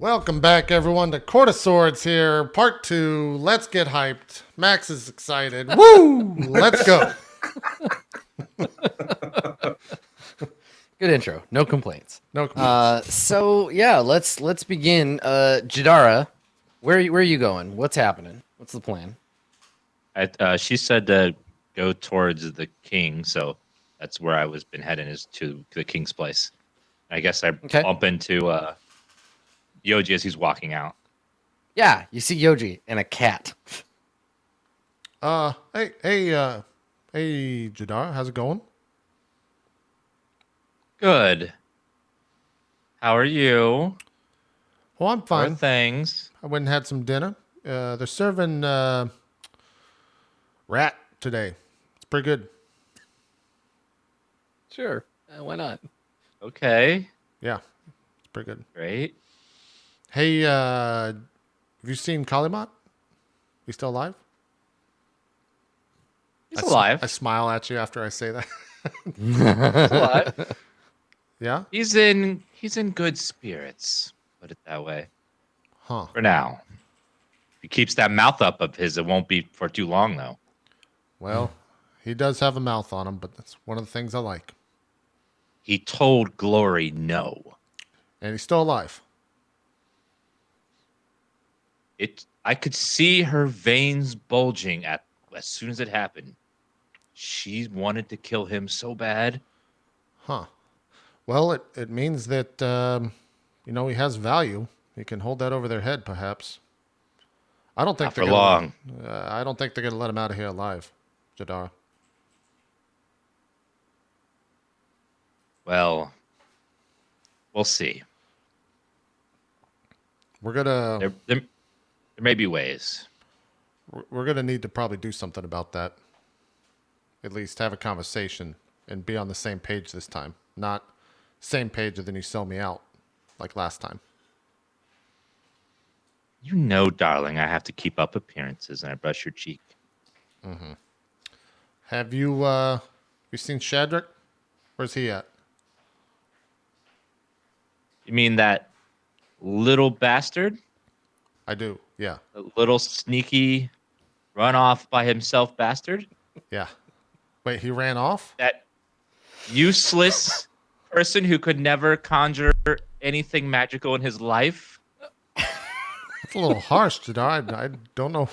Welcome back, everyone, to Court of Swords here, part 2. Let's get hyped. Max is excited. Woo! Let's go. Good intro. No complaints. No complaints. So yeah, let's begin. Jadara, where are you going? What's happening? What's the plan? She said to go towards the king, so that's where I was been heading, is to the king's place. I guess I bump into Yoji as he's walking out. Yeah, you see Yoji and a cat. Hey, Jadara, how's it going? Good. How are you? Well, I'm fine. How are things? I went and had some dinner. They're serving rat today. It's pretty good. Sure, why not? Okay. Yeah, it's pretty good. Great. Hey, have you seen Kallimath? He's still alive? He's alive. I smile at you after I say that. He's alive. Yeah? He's in good spirits. Put it that way. Huh. For now. If he keeps that mouth up of his, it won't be for too long, though. Well, he does have a mouth on him, but that's one of the things I like. He told Glory no. And he's still alive. I could see her veins bulging as soon as it happened. She wanted to kill him so bad. Huh. Well, it means that, he has value. He can hold that over their head, perhaps. I don't think Not for long. I don't think they're going to let him out of here alive, Jadara. Well, we'll see. We're gonna. There may be ways. We're gonna need to probably do something about that. At least have a conversation and be on the same page this time. Not same page and then you sell me out like last time. You know, darling, I have to keep up appearances and I brush your cheek. Mm-hmm. Have you seen Shadrach? Where's he at? You mean that little bastard? I do, yeah. A little sneaky run off by himself bastard? Yeah. Wait, he ran off? That useless person who could never conjure anything magical in his life? That's a little harsh, Jadar. I don't know.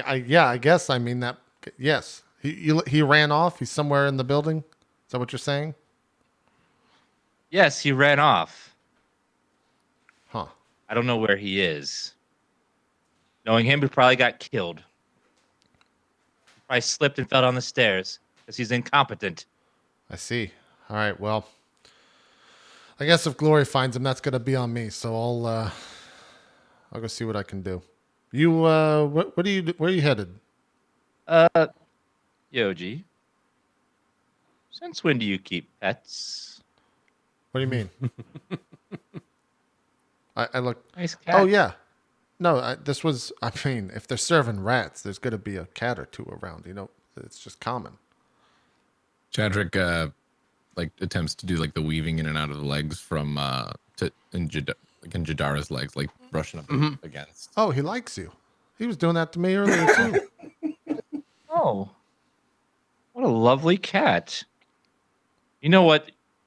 I guess I mean that. Yes. He ran off? He's somewhere in the building? Is that what you're saying? Yes, he ran off. Huh. I don't know where he is. Knowing him, he probably got killed. He probably slipped and fell down the stairs because he's incompetent. I see. All right, well, I guess if Glory finds him, that's going to be on me. So I'll go see what I can do. You, where are you headed? Yoji, since when do you keep pets? What do you mean? I look. Nice cat. Oh, yeah. No, I mean, if they're serving rats, there's going to be a cat or two around. It's just common. Shadrach, attempts to do, the weaving in and out of the legs from, in Jadara's legs, brushing up against. Oh, he likes you. He was doing that to me earlier, too. Oh, what a lovely cat. You know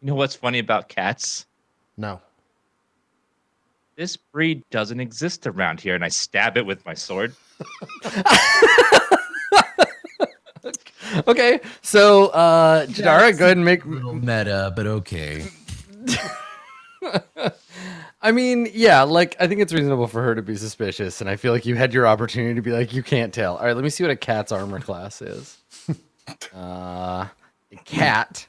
what's funny about cats? No. This breed doesn't exist around here, and I stab it with my sword. Okay, so Jadara, go ahead and make meta, but okay. I mean, yeah, I think it's reasonable for her to be suspicious, and I feel like you had your opportunity to be like, you can't tell. All right, let me see what a cat's armor class is. A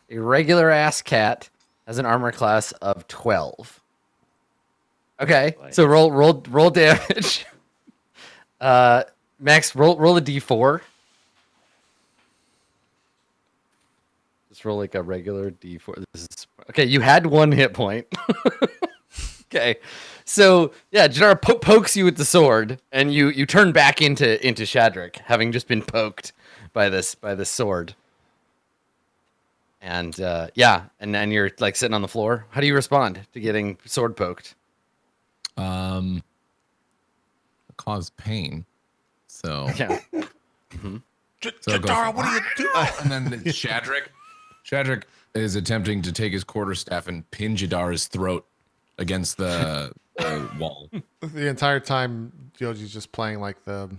regular ass cat, has an armor class of 12. Okay, so roll damage. Max, roll a d4. Just roll a regular d4. Okay. You had 1 hit point. Okay, so yeah, Jadara pokes you with the sword, and you turn back into Shadrach, having just been poked by this sword. And yeah, and then you're like sitting on the floor. How do you respond to getting sword poked? Cause pain. So Yeah. So it goes, Jadara, what are you doing? and then Shadrach is attempting to take his quarterstaff and pin Jadara's throat against the wall. The entire time, Yoji's just playing like the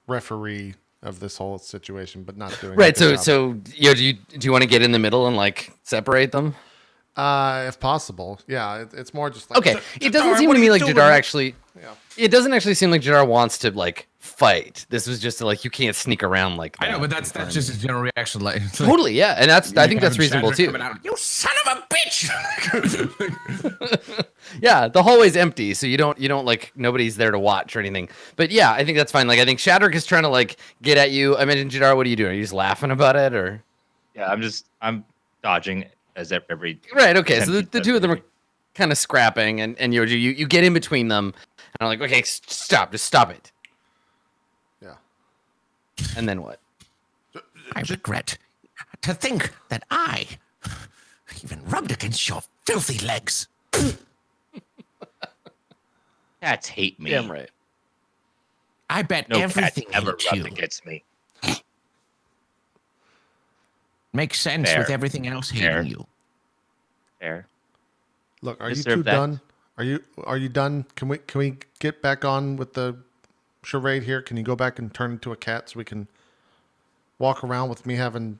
referee of this whole situation, but not doing Right. a good So job. do you want to get in the middle and like separate them? If possible, yeah. It's more just like Okay. It doesn't Jadara, seem what to are me you like doing? Jadar actually. Yeah. It doesn't actually seem like Jadar wants to like fight. This was just like you can't sneak around like that. I know, but that's just his general reaction. Like Totally, yeah, and I think that's reasonable too. You son of a bitch! Yeah, the hallway's empty, so you don't like nobody's there to watch or anything. But yeah, I think that's fine. Like I think Shadrach is trying to like get at you. I imagine Jadar, what are you doing? Are you just laughing about it or? Yeah, I'm dodging as every. Right. Okay. 10 So the feet two of them are maybe. kind of scrapping, and Yoji, you get in between them, and I'm like, okay, stop, just stop it. Yeah. And then what? I regret to think that I even rubbed against your filthy legs. Cats hate me. Damn right. I bet No cat everything ever hates rubbed you. against me. Makes sense Fair. with everything else hating Fair. you. There. Look, are you Deserve two that. done? Are you done? Can we get back on with the charade here? Can you go back and turn into a cat so we can walk around with me having,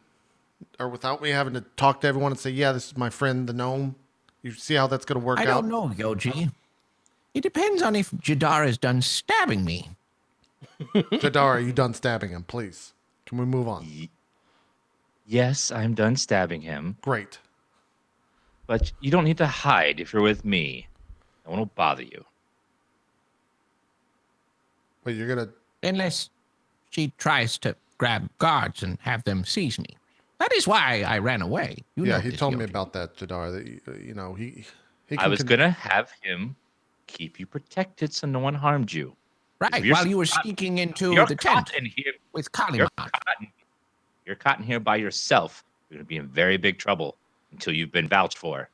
or without me having to talk to everyone and say, yeah, this is my friend, the gnome. You see how that's going to work I out? don't know, Yoji. It depends on if Jadar is done stabbing me. Jadara, are you done stabbing him? Please. Can we move on? Yes, I'm done stabbing him, Great. but you don't need to hide if you're with me. No one will bother you. But you're going to, Unless she tries to grab guards and have them seize me. That is why I ran away. You yeah, know he this, told me Yoji. about that, Jadara, that, you know, he I can was gonna have him keep you protected so no one harmed you. Right, You're while you were caught- sneaking into You're the caught tent in here. with You're Kallimath. you're caught in here by yourself. You're gonna be in very big trouble until you've been vouched for.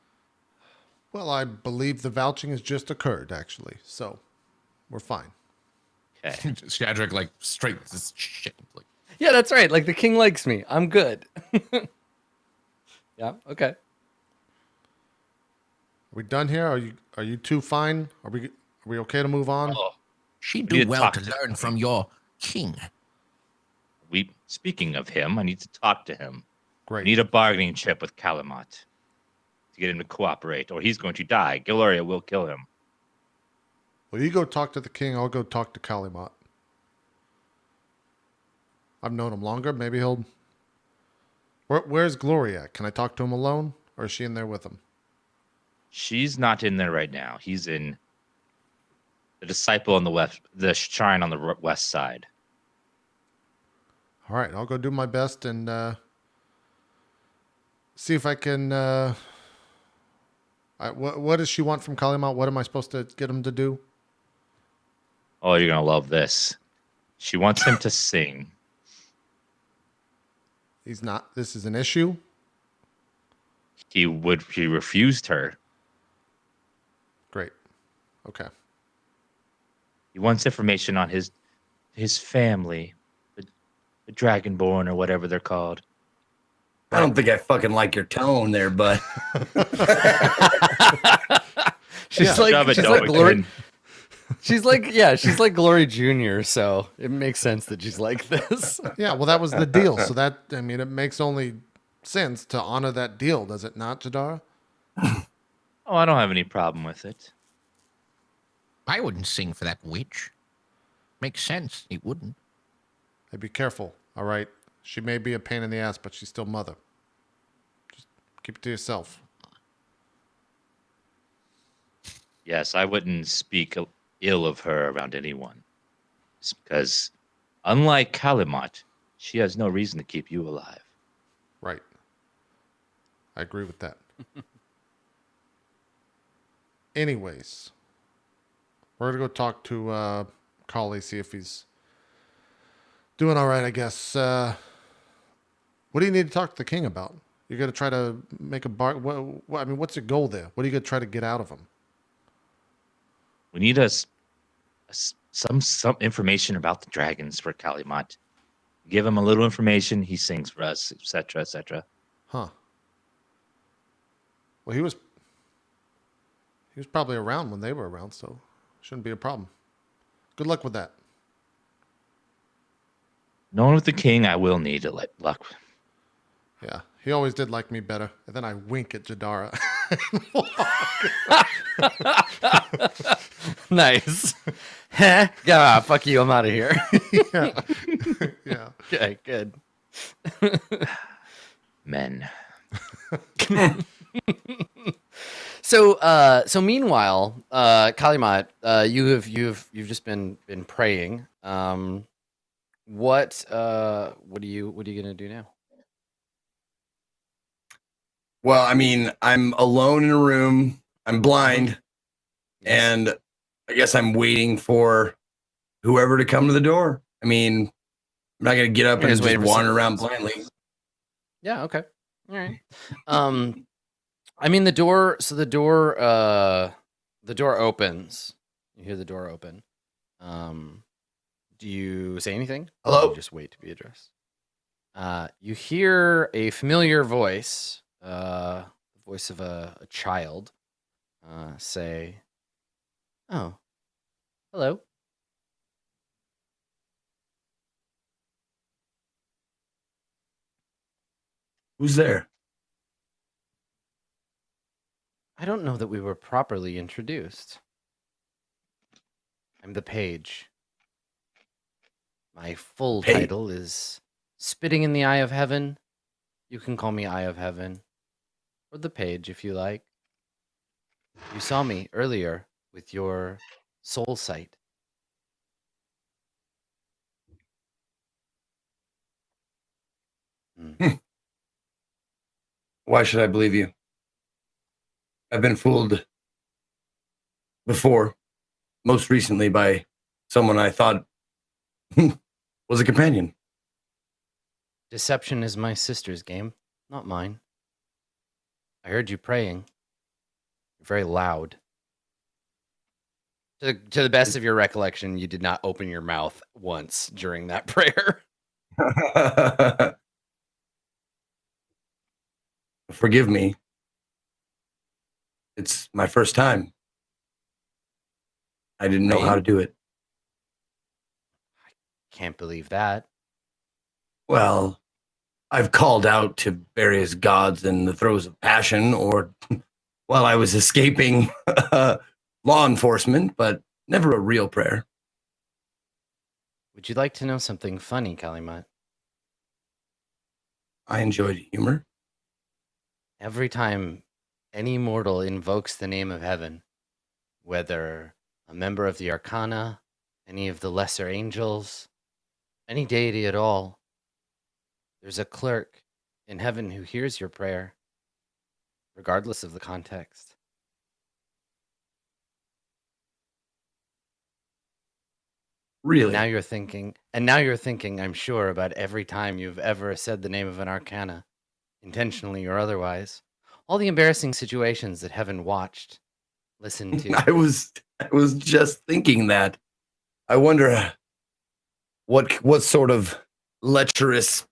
Well, I believe the vouching has just occurred, actually. So we're fine. Okay. Shadrach like straight this shit. Like, Yeah, that's right. Like the king likes me. I'm good. Yeah. Okay. Are we done here? Are you two fine? Are we okay to move on? Oh, She need do to well talk to to learn him. from your king. speaking of him, I need to talk to him. I Great. need a bargaining chip with Kallimath to get him to cooperate, or he's going to die. Giloria will kill him. Well, you go talk to the king. I'll go talk to Kallimath. I've known him longer. Maybe he'll. Where's Gloria? Can I talk to him alone, or is she in there with him? She's not in there right now. He's in the disciple on the west, the shrine on the west side. All right, I'll go do my best and see if I can. What does she want from Kallimath? What am I supposed to get him to do? Oh, you're gonna love this. She wants him to sing. He's not. This is an issue. He refused her. Great. Okay. He wants information on his family, the Dragonborn or whatever they're called. I don't think I fucking like your tone there, but She's Yeah. like she's like Glory. Again. She's like Glory Junior. So it makes sense that she's like this. Yeah. Well, that was the deal. So that I mean, it makes only sense to honor that deal, does it not, Jadara? Oh, I don't have any problem with it. I wouldn't sing for that witch. Makes sense. He wouldn't. Hey, be careful. All right. She may be a pain in the ass, but she's still mother. Just keep it to yourself. Yes, I wouldn't speak ill of her around anyone. It's because, unlike Kallimath, she has no reason to keep you alive. Right. I agree with that. Anyways, we're gonna go talk to Collie, see if he's doing all right. I guess. What do you need to talk to the king about? You're gonna try to make a bar. What, I mean, what's your goal there? What are you gonna try to get out of him? We need some information about the dragons for Kallimath. Give him a little information, he sings for us, etc., etc. Huh. Well, he was probably around when they were around, so shouldn't be a problem. Good luck with that. Knowing with the king, I will need a luck. Yeah, he always did like me better. And then I wink at Jadara. Nice. Yeah, fuck you. I'm out of here. Yeah. Yeah. Okay, good. Men. So meanwhile, Kallimath, you've just been praying. What are you gonna do now? Well, I mean, I'm alone in a room. I'm blind, Yes. and I guess I'm waiting for whoever to come to the door. I mean, I'm not gonna get up You're and just just waiting for wander someone around else. blindly. Yeah, okay. All right. I mean the door opens. You hear the door open. Do you say anything? Or do Hello? you just wait to be addressed. You hear a familiar voice, the voice of a child, say, "Oh, hello." Who's there? I don't know that we were properly introduced. I'm the page. My full Page? title is Spitting in the Eye of Heaven. You can call me Eye of Heaven, or the page if you like. You saw me earlier with your soul sight. Why should I believe you? I've been fooled before, most recently by someone I thought was a companion. Deception is my sister's game, not mine. I heard you praying. You're very loud. To the best of your recollection, you did not open your mouth once during that prayer. Forgive me. It's my first time. I didn't know how to do it. Can't believe that. Well, I've called out to various gods in the throes of passion or while I was escaping law enforcement, but never a real prayer. Would you like to know something funny, Kallimath? I enjoyed humor. Every time any mortal invokes the name of heaven, whether a member of the Arcana, any of the lesser angels, any deity at all, there's a clerk in heaven who hears your prayer, regardless of the context. Really? Now you're thinking, I'm sure, about every time you've ever said the name of an Arcana, intentionally or otherwise, all the embarrassing situations that heaven watched, listened to. I was just thinking that. I wonder what sort of lecherous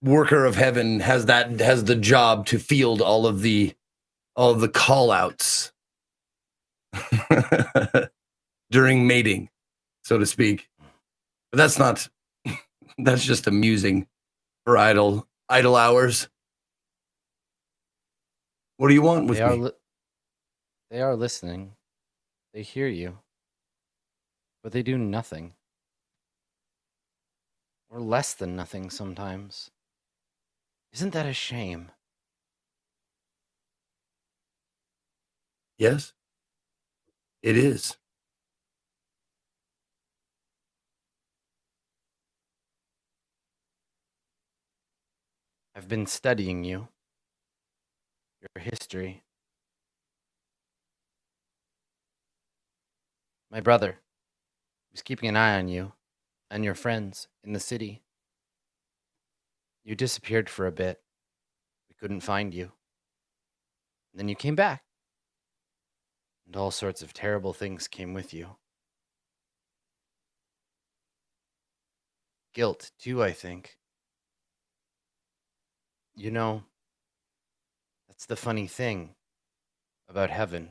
worker of heaven has the job to field all of the call outs during mating, so to speak. But that's just amusing for idle hours. What do you want with me? They are listening. They hear you. But they do nothing. Or less than nothing sometimes. Isn't that a shame? Yes, it is. I've been studying you. Your history. My brother was keeping an eye on you and your friends in the city. You disappeared for a bit. We We couldn't find you. And then you came back. And all sorts of terrible things came with you. Guilt, too, I think. You know, that's the funny thing about heaven.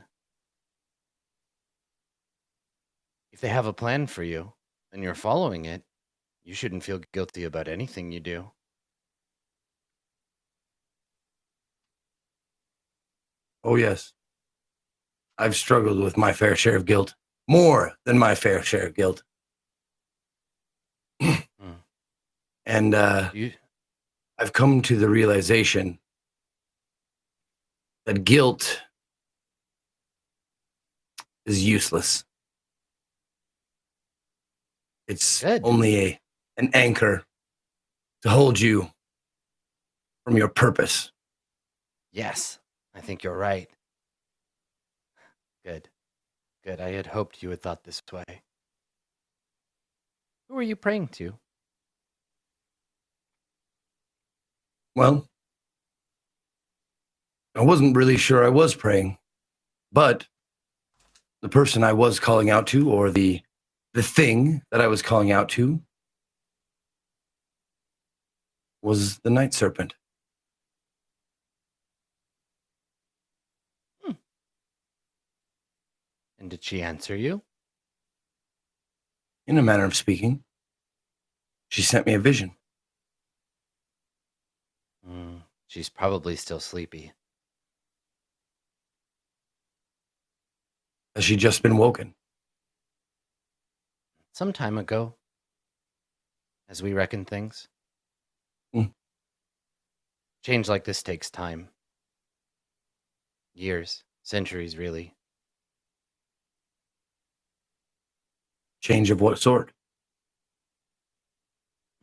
If they have a plan for you and you're following it, you shouldn't feel guilty about anything you do. Oh, yes. I've struggled with my fair share of guilt. More than my fair share of guilt. And I've come to the realization that guilt is useless. It's only an anchor to hold you from your purpose. Yes, I think you're right. Good. Good. I had hoped you had thought this way. Who are you praying to? Well, I wasn't really sure I was praying, but the person I was calling out to, or the thing that I was calling out to, was the night serpent. And did she answer you? In a manner of speaking, she sent me a vision. She's probably still sleepy. Has she just been woken? Some time ago, as we reckon things. Change like this takes time. Years, centuries, really. Change of what sort?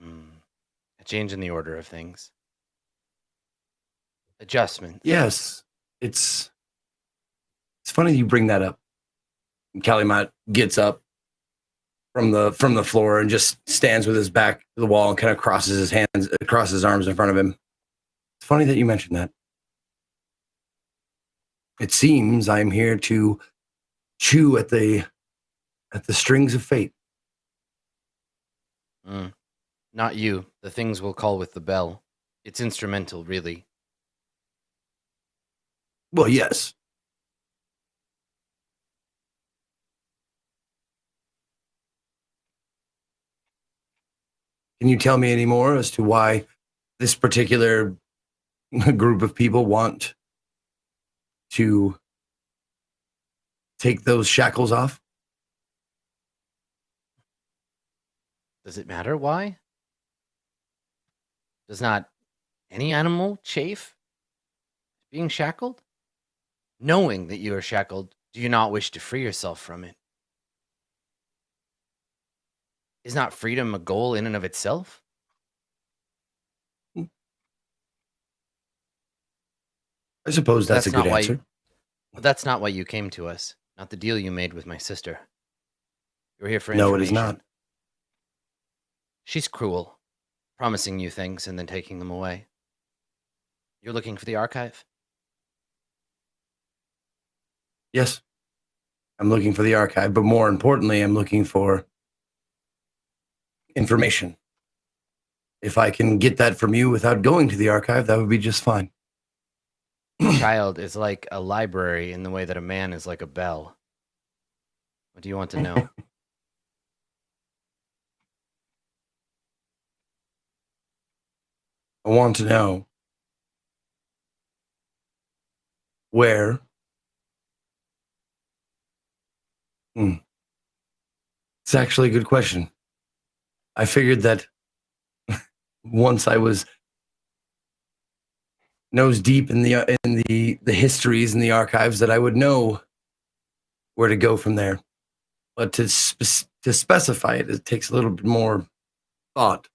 A change in the order of things. Adjustment. Yes, it's funny you bring that up. Kallimath gets up from the floor and just stands with his back to the wall and kind of crosses his arms in front of him. It's funny that you mentioned that. It seems I'm here to chew at the strings of fate. Not you. The things will call with the bell. It's instrumental, really. Well, yes. Can you tell me any more as to why this particular group of people want to take those shackles off? Does it matter why? Does not any animal chafe being shackled? Knowing that you are shackled, do you not wish to free yourself from it? Is not freedom a goal in and of itself? I suppose that's a good answer. But that's not why you came to us. Not the deal you made with my sister. You're here for No, information. it is not. She's cruel, promising you things and then taking them away. You're looking for the archive? Yes. I'm looking for the archive, but more importantly, I'm looking for information. If I can get that from you without going to the archive, that would be just fine. A child is like a library in the way that a man is like a bell. What do you want to know? I want to know where. It's actually a good question. I figured that once I was nose deep in the histories and the archives, that I would know where to go from there. But to specify it, it takes a little bit more thought.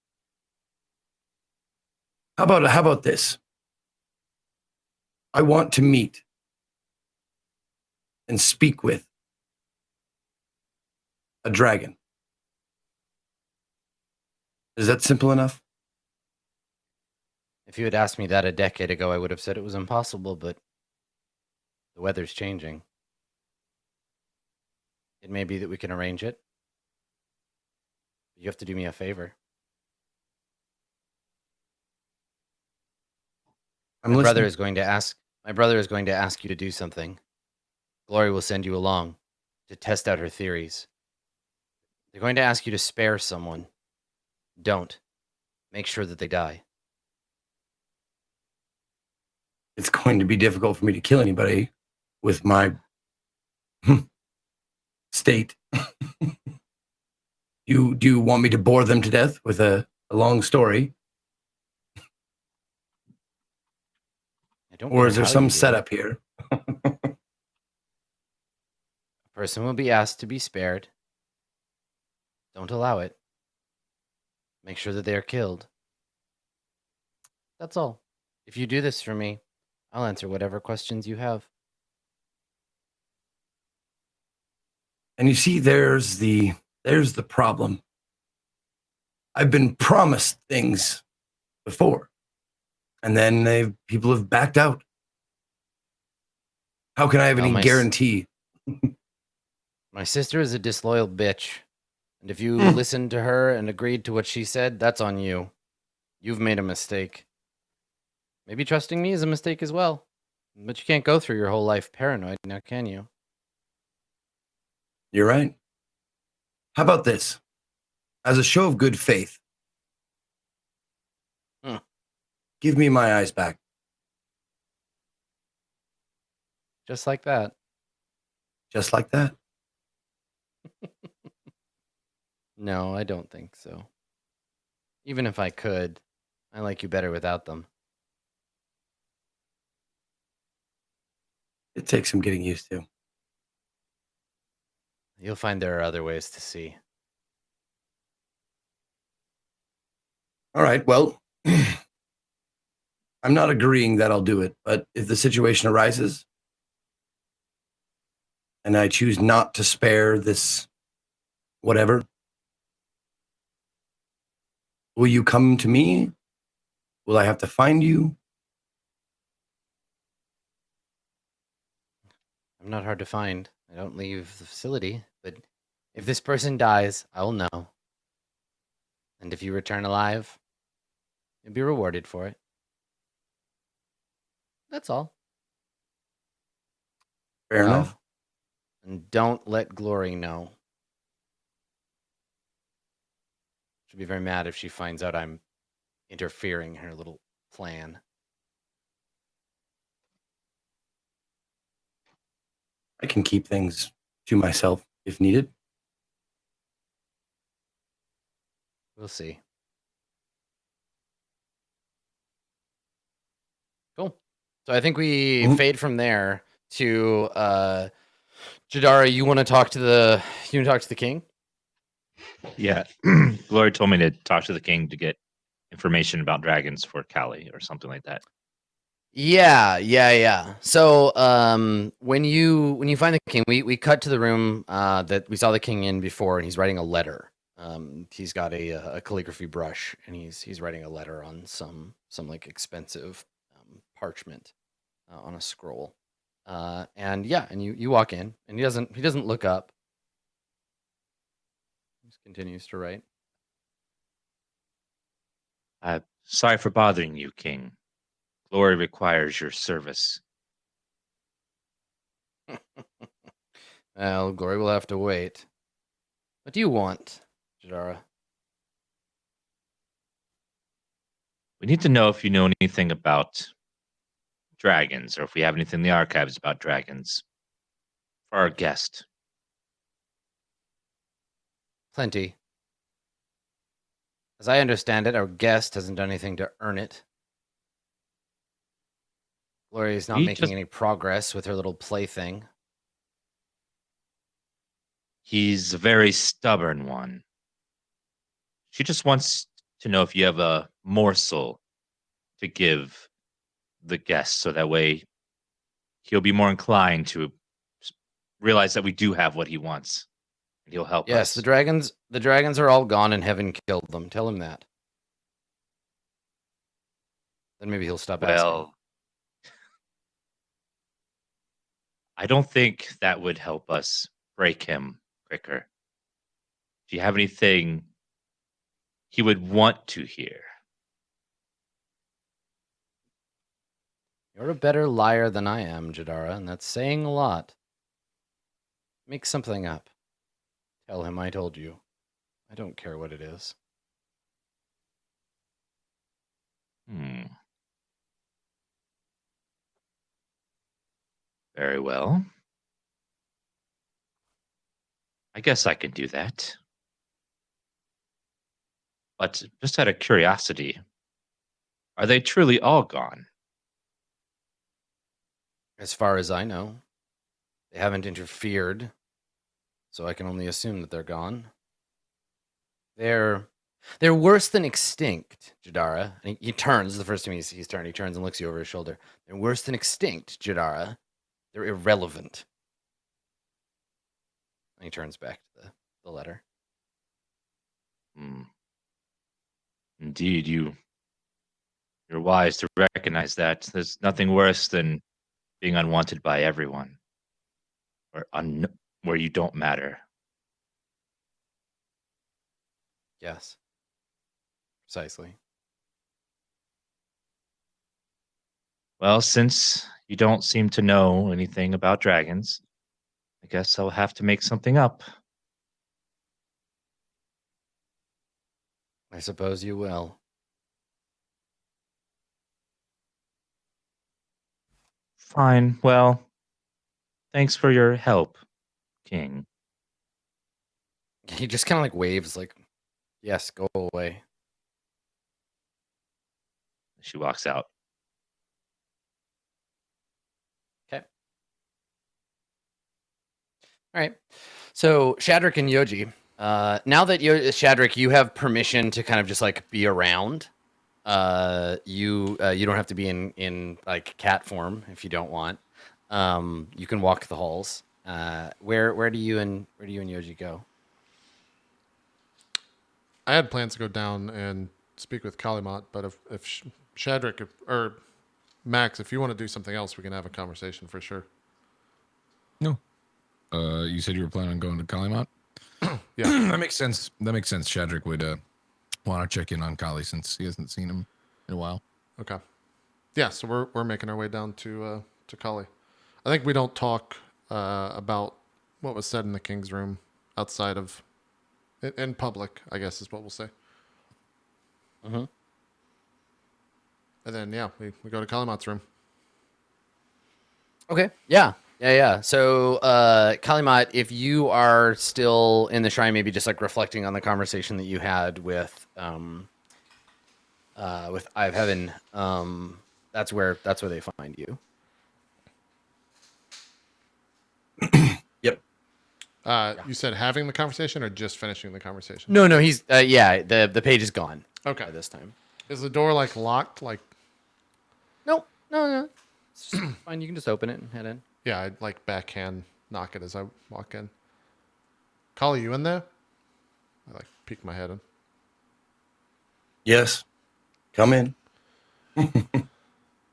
How about this? I want to meet and speak with a dragon. Is that simple enough? If you had asked me that a decade ago, I would have said it was impossible, but the weather's changing. It may be that we can arrange it. You have to do me a favor. My brother is going to ask you to do something. Glory will send you along to test out her theories. They're going to ask you to spare someone. Don't. Make sure that they die. It's going to be difficult for me to kill anybody with my state. Do you want me to bore them to death with a long story? Or is there some setup here? A person will be asked to be spared. Don't allow it. Make sure that they are killed. That's all. If you do this for me, I'll answer whatever questions you have. And you see, there's the problem. I've been promised things before, and then people have backed out. How can I have any guarantee? My sister is a disloyal bitch, and if you listened to her and agreed to what she said, that's on you. You've made a mistake. Maybe trusting me is a mistake as well. But you can't go through your whole life paranoid now, can you? You're right. How about this? As a show of good faith, give me my eyes back. Just like that. Just like that? No, I don't think so. Even if I could, I like you better without them. It takes some getting used to. You'll find there are other ways to see. All right, well, I'm not agreeing that I'll do it, but if the situation arises and I choose not to spare this whatever, will you come to me? Will I have to find you? I'm not hard to find. I don't leave the facility, but if this person dies, I will know. And if you return alive, you'll be rewarded for it. That's all. Fair enough. And don't let Glory know. She'll be very mad if she finds out I'm interfering in her little plan. I can keep things to myself if needed. We'll see. Cool. So I think we fade from there to Jadara. You want to talk to the king? Yeah. Glory told me to talk to the king to get information about dragons for Callie or something like that. Yeah. So when you find the king, we cut to the room that we saw the king in before, and he's writing a letter. He's got a calligraphy brush, and he's writing a letter on some like expensive parchment on a scroll. And you walk in, and he doesn't look up. He just continues to write. Sorry for bothering you, King. Glory requires your service. Well, Glory will have to wait. What do you want, Jadara? We need to know if you know anything about dragons, or if we have anything in the archives about dragons. For our guest. Plenty. As I understand it, our guest hasn't done anything to earn it. Glory is not making any progress with her little plaything. He's a very stubborn one. She just wants to know if you have a morsel to give the guest, so that way he'll be more inclined to realize that we do have what he wants. And he'll help us. Yes, the dragons are all gone and heaven killed them. Tell him that. Then maybe he'll stop asking. Well, I don't think that would help us break him quicker. Do you have anything he would want to hear? You're a better liar than I am, Jadara, and that's saying a lot. Make something up. Tell him I told you. I don't care what it is. Very well. I guess I can do that. But just out of curiosity, are they truly all gone? As far as I know, they haven't interfered, so I can only assume that they're gone. They're worse than extinct, Jadara. And he turns, the first time he's turned, he turns and looks you over his shoulder. They're worse than extinct, Jadara. They're irrelevant. And he turns back to the letter. Indeed, you're wise to recognize that. There's nothing worse than being unwanted by everyone, or where you don't matter. Yes. Precisely. Well, since you don't seem to know anything about dragons, I guess I'll have to make something up. I suppose you will. Fine. Well, thanks for your help, King. He just kind of like waves, like, yes, go away. She walks out. Okay. All right. So Shadrach and Yoji, now that Shadrach, you have permission to kind of just like be around. You don't have to be in like cat form if you don't want. You can walk the halls. Where do you and Yoji go? I had plans to go down and speak with Kallimath, but if Shadrach or Max, if you want to do something else, we can have a conversation for sure. No. You said you were planning on going to Kallimath? Yeah. That makes sense. That makes sense. Shadrach would want to check in on Kali since he hasn't seen him in a while. Okay. Yeah, so we're making our way down to Kali. I think we don't talk about what was said in the king's room outside of in public, I guess is what we'll say. Mm-hmm. And then yeah, we go to Kallimath's room. Okay. Yeah. So, Kallimath, if you are still in the shrine, maybe just like reflecting on the conversation that you had with Eye of Heaven, that's where they find you. Yep. You said having the conversation or just finishing the conversation? No, he's the page is gone. Okay. By this time. Is the door like locked? Like No. It's just fine. You can just open it and head in. yeah, I'd like backhand knock it as I walk in. Kali, you in there? I like peek my head in. Yes. Come in. When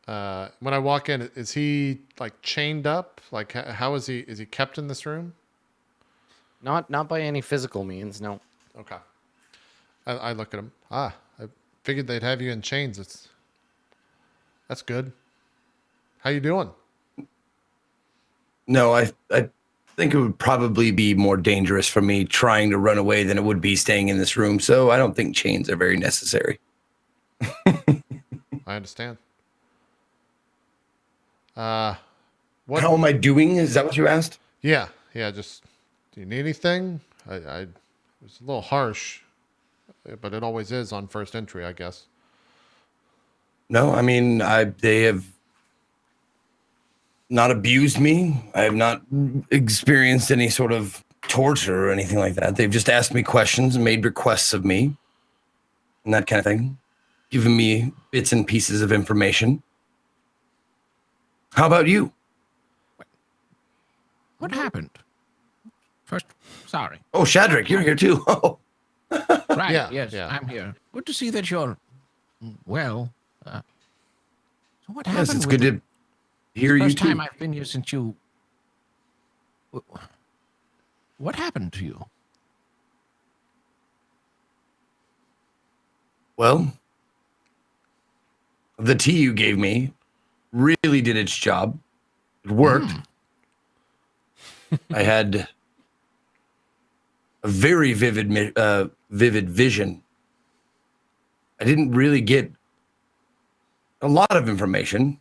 I walk in, is he like chained up? Like how is he? Is he kept in this room? Not by any physical means. No. Okay. I look at him. I figured they'd have you in chains. That's good. How you doing? No, I think it would probably be more dangerous for me trying to run away than it would be staying in this room. So I don't think chains are very necessary. I understand. What? How am I doing? Is that what you asked? Yeah. Just. Do you need anything? It was a little harsh, but it always is on first entry, I guess. No, I mean, they have not abused me. I have not experienced any sort of torture or anything like that. They've just asked me questions and made requests of me and that kind of thing, giving me bits and pieces of information. How about you? What happened? First, sorry. Oh, Shadrach, you're here too. Oh, Right, Yeah, yes, yeah. I'm here. Good to see that you're well. So what happened? Yes, it's with good to hear you First too. time I've been here since you. What happened to you? Well, the tea you gave me really did its job. It worked. I had a very vivid vision. I didn't really get a lot of information,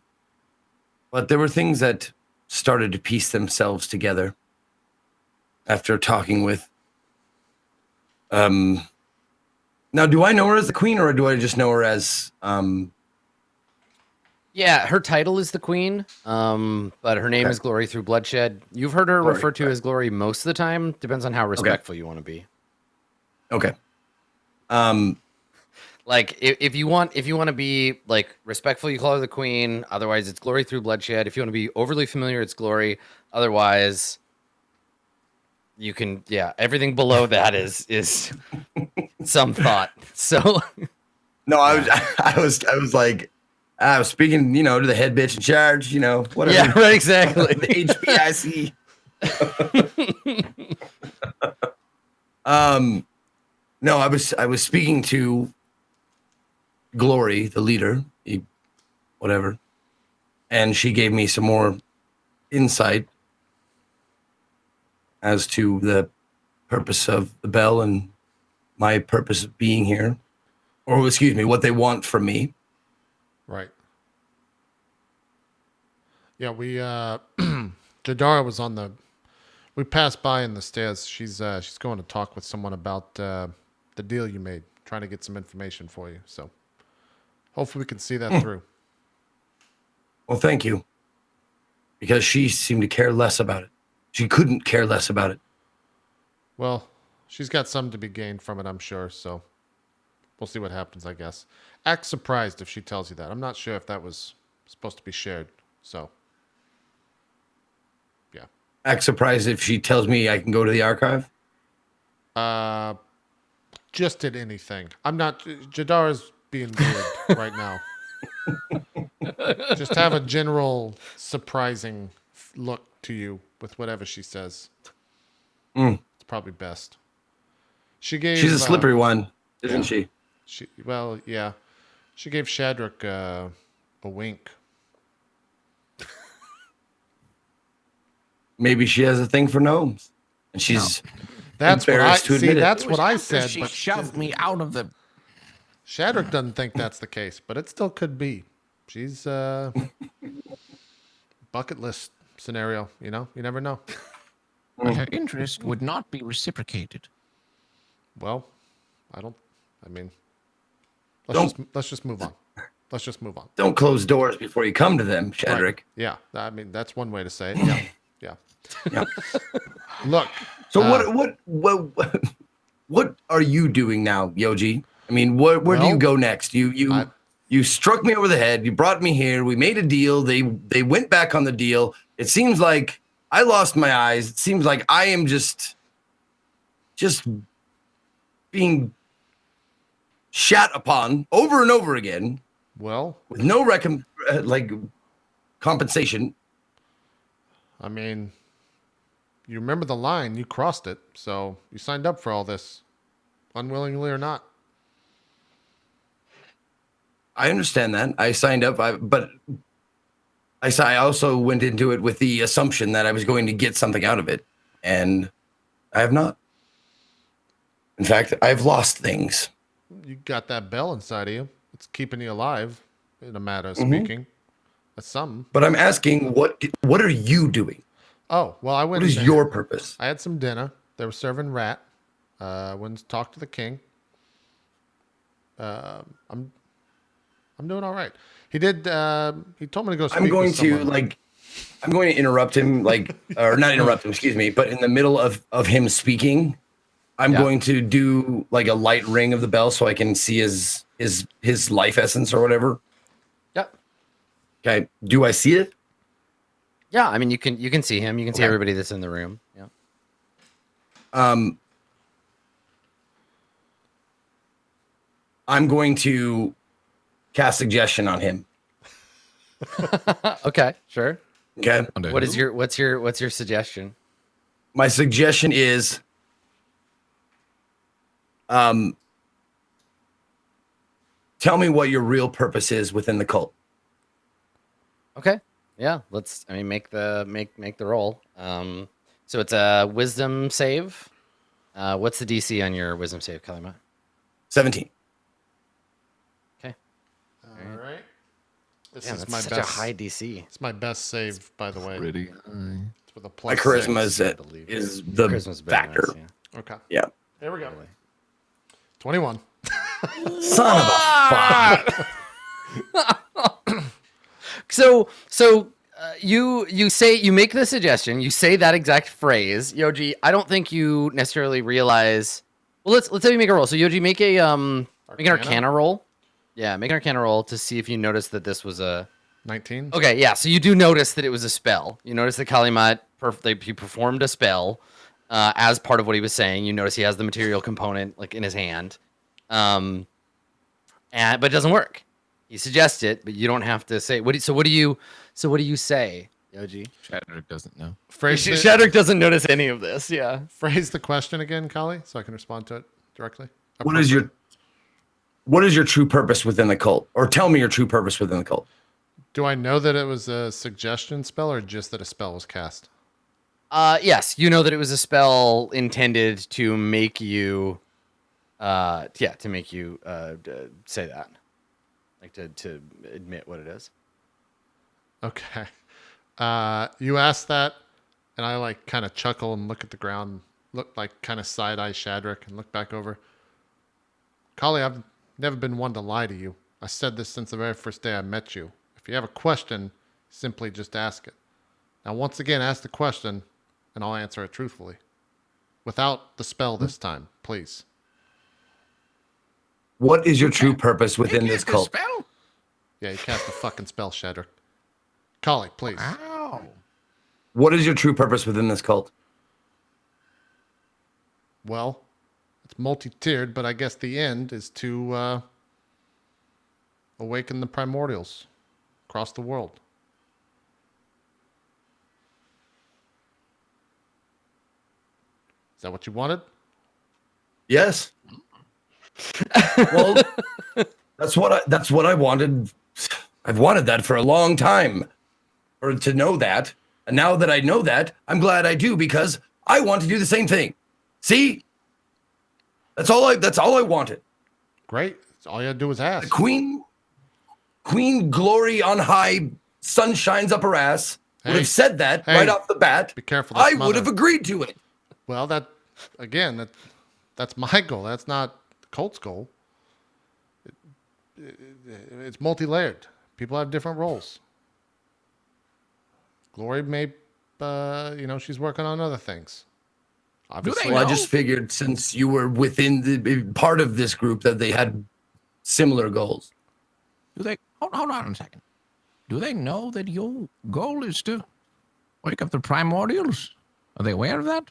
but there were things that started to piece themselves together after talking with. Now, do I know her as the queen, or do I just know her as? Yeah, her title is the Queen, but her name is Glory through Bloodshed. You've heard her Glory, referred to as Glory most of the time. Depends on how respectful you want to be. Okay. Like if you want to be like respectful, you call her the Queen. Otherwise, it's Glory through Bloodshed. If you want to be overly familiar, it's Glory. Otherwise, you can everything below that is some thought. So No, I was like, I was speaking, to the head bitch in charge, whatever. yeah, right, exactly. The HBIC. No, I was speaking to Glory, the leader, whatever, and she gave me some more insight as to the purpose of the bell and my purpose of being here, or excuse me, what they want from me. Right. Yeah, we Jadara was on the. We passed by in the stairs. She's going to talk with someone about the deal you made, trying to get some information for you. So hopefully we can see that through. Well, thank you, because she seemed to care less about it. She couldn't care less about it. Well, she's got some to be gained from it, I'm sure. So we'll see what happens, I guess. Act surprised if she tells you that. I'm not sure if that was supposed to be shared. So, yeah. Act surprised if she tells me I can go to the archive. Just at anything. I'm not. Jadara's being weird right now. Just have a general surprising look to you with whatever she says. It's probably best. She's a slippery one, isn't she? Well, yeah. She gave Shadrach a wink. Maybe she has a thing for gnomes, and she's That's what I embarrassed to see. admit it. That's It was what I after said. She But shoved me out of the. Shadrach doesn't think that's the case, but it still could be. She's bucket list scenario. You never know. But her interest would not be reciprocated. Well, I mean, let's just move on. Let's just move on. Don't close doors before you come to them, Shadrach. Right. Yeah, I mean that's one way to say it. Yeah, yeah. Yeah. Look. So what are you doing now, Yoji? I mean, where do you go next? You struck me over the head. You brought me here. We made a deal. They went back on the deal. It seems like I lost my eyes. It seems like I am just being shat upon over and over again. Well, with no compensation. I mean, you remember the line. You crossed it, so you signed up for all this, unwillingly or not. I understand that. I signed up, but I also went into it with the assumption that I was going to get something out of it, and I have not. In fact, I've lost things. You got that bell inside of you. It's keeping you alive, in a matter of speaking. That's something. But I'm asking, what are you doing? Oh, well, I went. What is your purpose? I had some dinner. They were serving rat. Went to talk to the king. I'm doing all right. He did. He told me to go. Speak I'm going with someone. I'm going to interrupt him, or not interrupt him. Excuse me. But in the middle of him speaking, I'm going to do like a light ring of the bell so I can see his life essence or whatever. Yep. Okay. Do I see it? Yeah, I mean you can see him. You can see everybody that's in the room. Yeah. I'm going to cast suggestion on him. Okay, sure. Okay. What's your suggestion? My suggestion is tell me what your real purpose is within the cult. Okay. Yeah, make the roll. So it's a wisdom save. What's the DC on your wisdom save, Kallimath? 17. Okay. All right. This Damn, is that's my such best. a high DC. It's my best save, by the way. Pretty. It's with a My plus charisma 6. is the Charisma's very factor. nice, yeah. Okay. Yeah. Here we go. 21. Son of a fuck. So you make the suggestion, you say that exact phrase, Yoji. I don't think you necessarily realize. Well, let's have you make a roll. So Yoji, make an Arcana roll. Yeah, make an Arcana roll to see if you notice that this was a 19. Okay, yeah. So you do notice that it was a spell. You notice that Kallimath he performed a spell as part of what he was saying. You notice he has the material component like in his hand, but it doesn't work. He suggests it, but you don't have to say. What do you say, Yoji? Shadrach doesn't know. Shadrach doesn't notice any of this. Yeah. Phrase the question again, Kali, so I can respond to it directly. What is your true purpose within the cult? Or tell me your true purpose within the cult. Do I know that it was a suggestion spell or just that a spell was cast? Yes, you know that it was a spell intended to make you, say that, like to admit what it is. Okay. You asked that, and I like kind of chuckle and look at the ground, look like kind of side eye Shadrach, and look back over. Kali, I've never been one to lie to you. I said this since the very first day I met you. If you have a question, simply just ask it. Now, once again, ask the question, and I'll answer it truthfully. Without the spell this time, please. What is your true purpose within this cult? Spell? Yeah, you cast a fucking spell, Shadrach. Kali, please. Ow. What is your true purpose within this cult? Well, it's multi-tiered, but I guess the end is to awaken the primordials across the world. Is that what you wanted? Yes. Well, that's what I wanted. I've wanted that for a long time, or to know that. And now that I know that, I'm glad I do because I want to do the same thing. See? That's all I wanted. Great. All you had to do was ask. Queen Glory on high, sun shines up her ass, would Hey. have said that Hey. right off the bat. Be careful. I would have agreed to it. Well, that's my goal. That's not Colt's goal. It's multi-layered. People have different roles. Glory may, she's working on other things. Obviously, Well, I just figured since you were within the part of this group that they had similar goals. Do they hold on a second? Do they know that your goal is to wake up the primordials? Are they aware of that?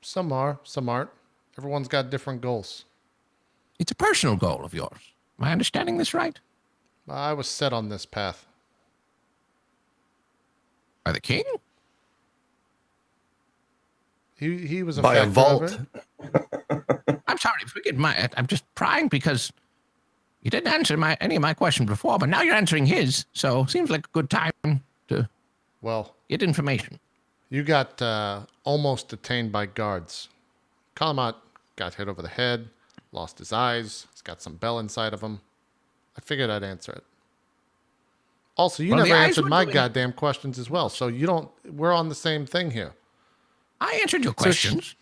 some are, some aren't. Everyone's got different goals. It's a personal goal of yours. Am I understanding this right? I was set on this path. By the king? He was a By a factor of vault. it. I'm sorry, forget I'm just prying because you didn't answer any of my questions before, but now you're answering his, so seems like a good time to Well, get information. you got almost detained by guards. Kallimath got hit over the head, lost his eyes. He's got some bell inside of him. I figured I'd answer it. Also, you Well, the never eyes answered were my doing- goddamn questions as well. So you don't. We're on the same thing here. I answered your questions.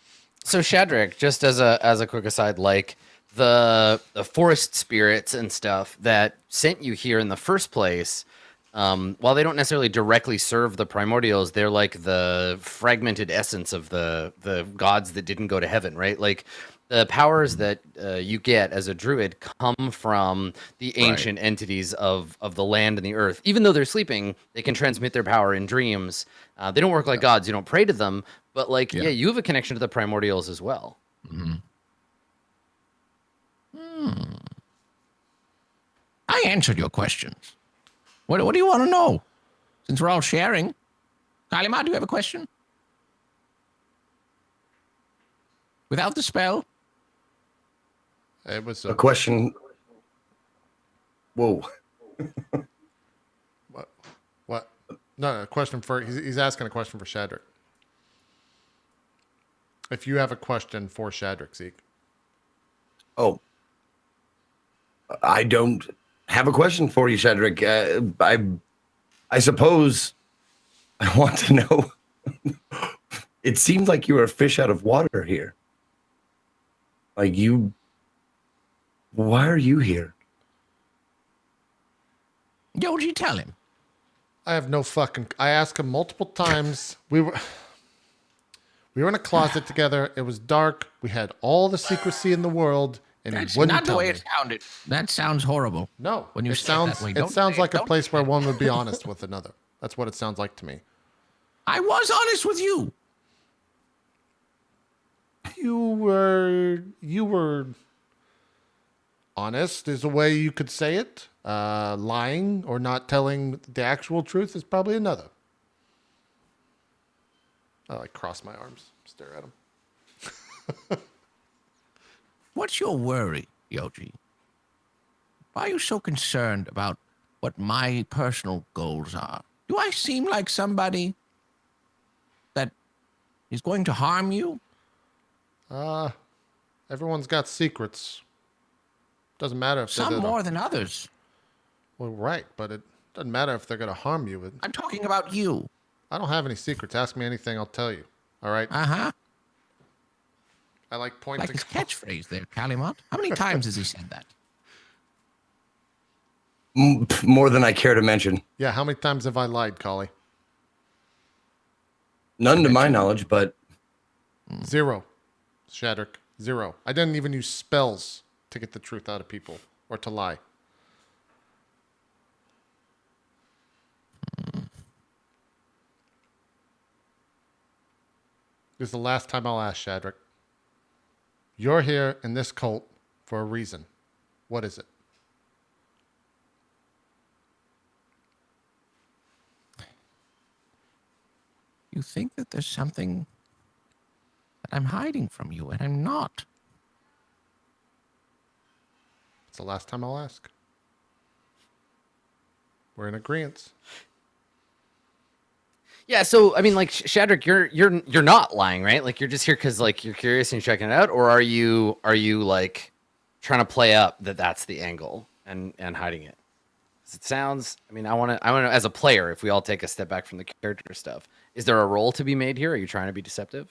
So Shadrach, just as a quick aside, like the forest spirits and stuff that sent you here in the first place, while they don't necessarily directly serve the primordials, they're like the fragmented essence of the gods that didn't go to heaven, right? Like the powers that you get as a druid come from the ancient entities of the land and the earth. Even though they're sleeping, they can transmit their power in dreams. They don't work like gods. You don't pray to them, but like, yeah, you have a connection to the primordials as well. I answered your questions. What do you want to know? Since we're all sharing. Kallimath, do you have a question? Without the spell? It was A question. Whoa. What? No, a question for. He's asking a question for Shadrach. If you have a question for Shadrach, Zeke. Oh. I don't have a question for you, Shadrach. I suppose I want to know. It seems like you are a fish out of water here. Like you. Why are you here? Yoji, tell him. I have no fucking. I asked him multiple times. We were in a closet together. It was dark. We had all the secrecy in the world, and That's he wouldn't not the tell way me. it sounded. That sounds horrible. No, When you it say it sounds. that way, It don't sounds say it, like a don't place say where it. one would be honest with another. That's what it sounds like to me. I was honest with you. You were honest is a way you could say it. Lying or not telling the actual truth is probably another. I like cross my arms, stare at him. What's your worry, Yoji? Why are you so concerned about what my personal goals are? Do I seem like somebody that is going to harm you? Everyone's got secrets. Doesn't matter if Some they're more than others. well, right, but it doesn't matter if they're gonna harm you. I'm talking about you. I don't have any secrets. Ask me anything, I'll tell you. All right. Uh-huh. I like pointing. Like his catchphrase there, Kallimath. How many times has he said that? More than I care to mention. Yeah. How many times have I lied, Collie? None to my knowledge, but 0. Shadrach. 0. I didn't even use spells to get the truth out of people or to lie. This is the last time I'll ask Shadrach. You're here in this cult for a reason. What is it? You think that there's something that I'm hiding from you, and I'm not. It's the last time I'll ask. We're in agreement. Yeah, so I mean, like Shadrach, you're not lying, right? Like you're just here because like you're curious and you're checking it out, or are you like trying to play up that that's the angle and hiding it? 'Cause it sounds. I mean, I want to as a player, if we all take a step back from the character stuff, is there a role to be made here? Are you trying to be deceptive?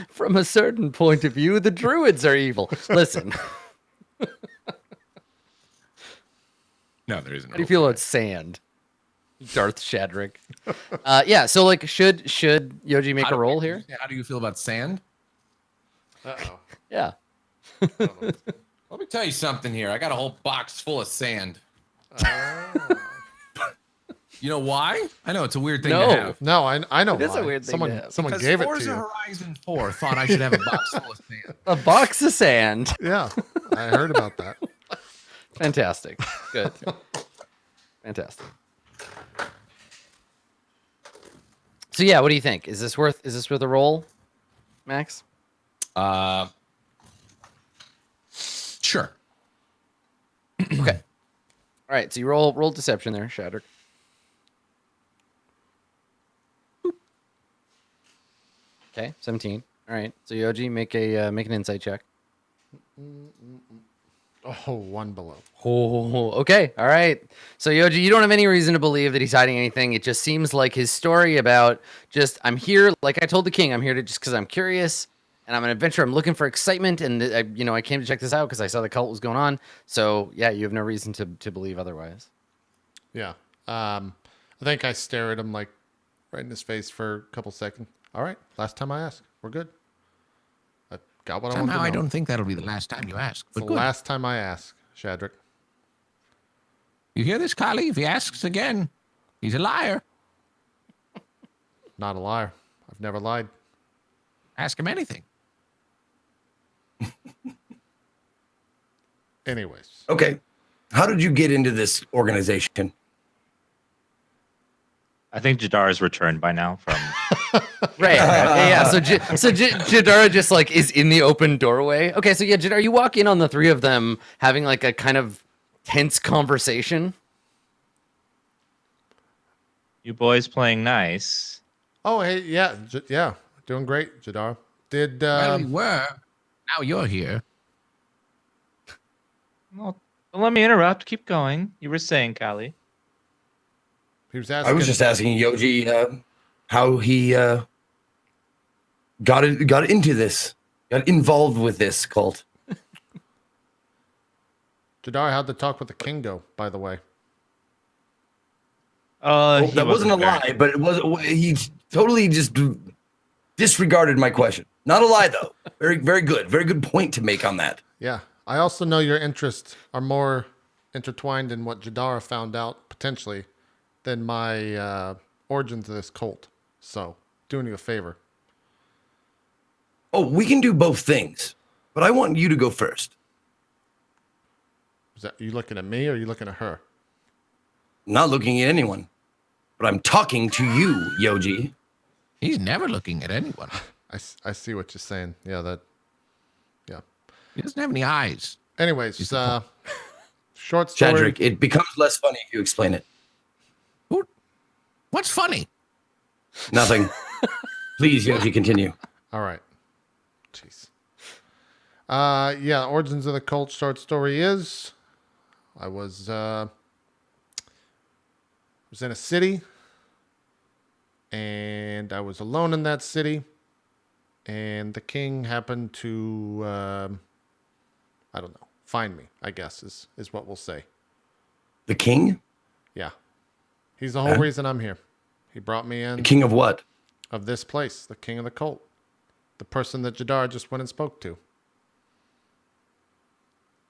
From a certain point of view, the druids are evil. Listen. No, there isn't. How do you feel about sand? Darth Shadrach. Yeah, so like should Yoji make a roll here? How do you feel about sand? Uh-oh. Yeah. Let me tell you something here. I got a whole box full of sand. You know why? I know it's a weird thing to have. No, I know It is why. a weird thing to have. Someone Because gave it to Forza you. Horizon 4 thought I should have a box full of sand. A box of sand. Yeah, I heard about that. Fantastic. Good. Fantastic. So yeah, what do you think? Is this worth a roll, Max? Sure. Okay. All right, so you roll deception there, Shadrach. Okay, 17. All right. So Yoji, make an insight check. Oh, 1 below. Oh, okay. All right. So Yoji, you don't have any reason to believe that he's hiding anything. It just seems like his story about just I'm here, like I told the king, I'm here to just because I'm curious and I'm an adventurer. I'm looking for excitement, and I came to check this out because I saw the cult was going on. So yeah, you have no reason to believe otherwise. Yeah. I think I stare at him like right in his face for a couple seconds. All right. Last time I asked. We're good. I got what I wanted to Somehow know. I don't think that'll be the last time you ask. It's But the good. last time I ask, Shadrach. You hear this, Kali? If he asks again, he's a liar. Not a liar. I've never lied. Ask him anything. Anyways. Okay. How did you get into this organization? I think Jadar has returned by now from. Right. Yeah. So Jadara just like is in the open doorway. Okay. So yeah, Jadara, you walk in on the three of them having like a kind of tense conversation. You boys playing nice. Oh, hey, yeah, yeah, doing great, Jadar. Did Well, we were. Now you're here. Well, don't let me interrupt. Keep going. You were saying, Callie. he was I asking? was just asking Yoji how he got into this, got involved with this cult. Jadar, how'd the talk with the king go? By the way, Oh, He that wasn't a very- lie, but it was. He totally just disregarded my question. Not a lie, though. Very, very good. Very good point to make on that. yeah. I also know your interests are more intertwined in what Jadar found out potentially than my origins of this cult. So, doing you a favor. Oh, we can do both things, but I want you to go first. Is that you looking at me or are you looking at her? I'm not looking at anyone, but I'm talking to you, Yoji. He's never looking at anyone. I see what you're saying. Yeah, that. Yeah. He doesn't have any eyes. Anyways, He's the short story. Shadrach, it becomes less funny if you explain it. What's funny? Nothing. Please, Yoji, continue. All right. Jeez. Yeah, origins of the cult short story is I was in a city and I was alone in that city and the king happened to I don't know, find me, I guess is what we'll say. The king? Yeah. He's the whole reason I'm here. He brought me in The king of what? of this place, the king of the cult. The person that Jadar just went and spoke to.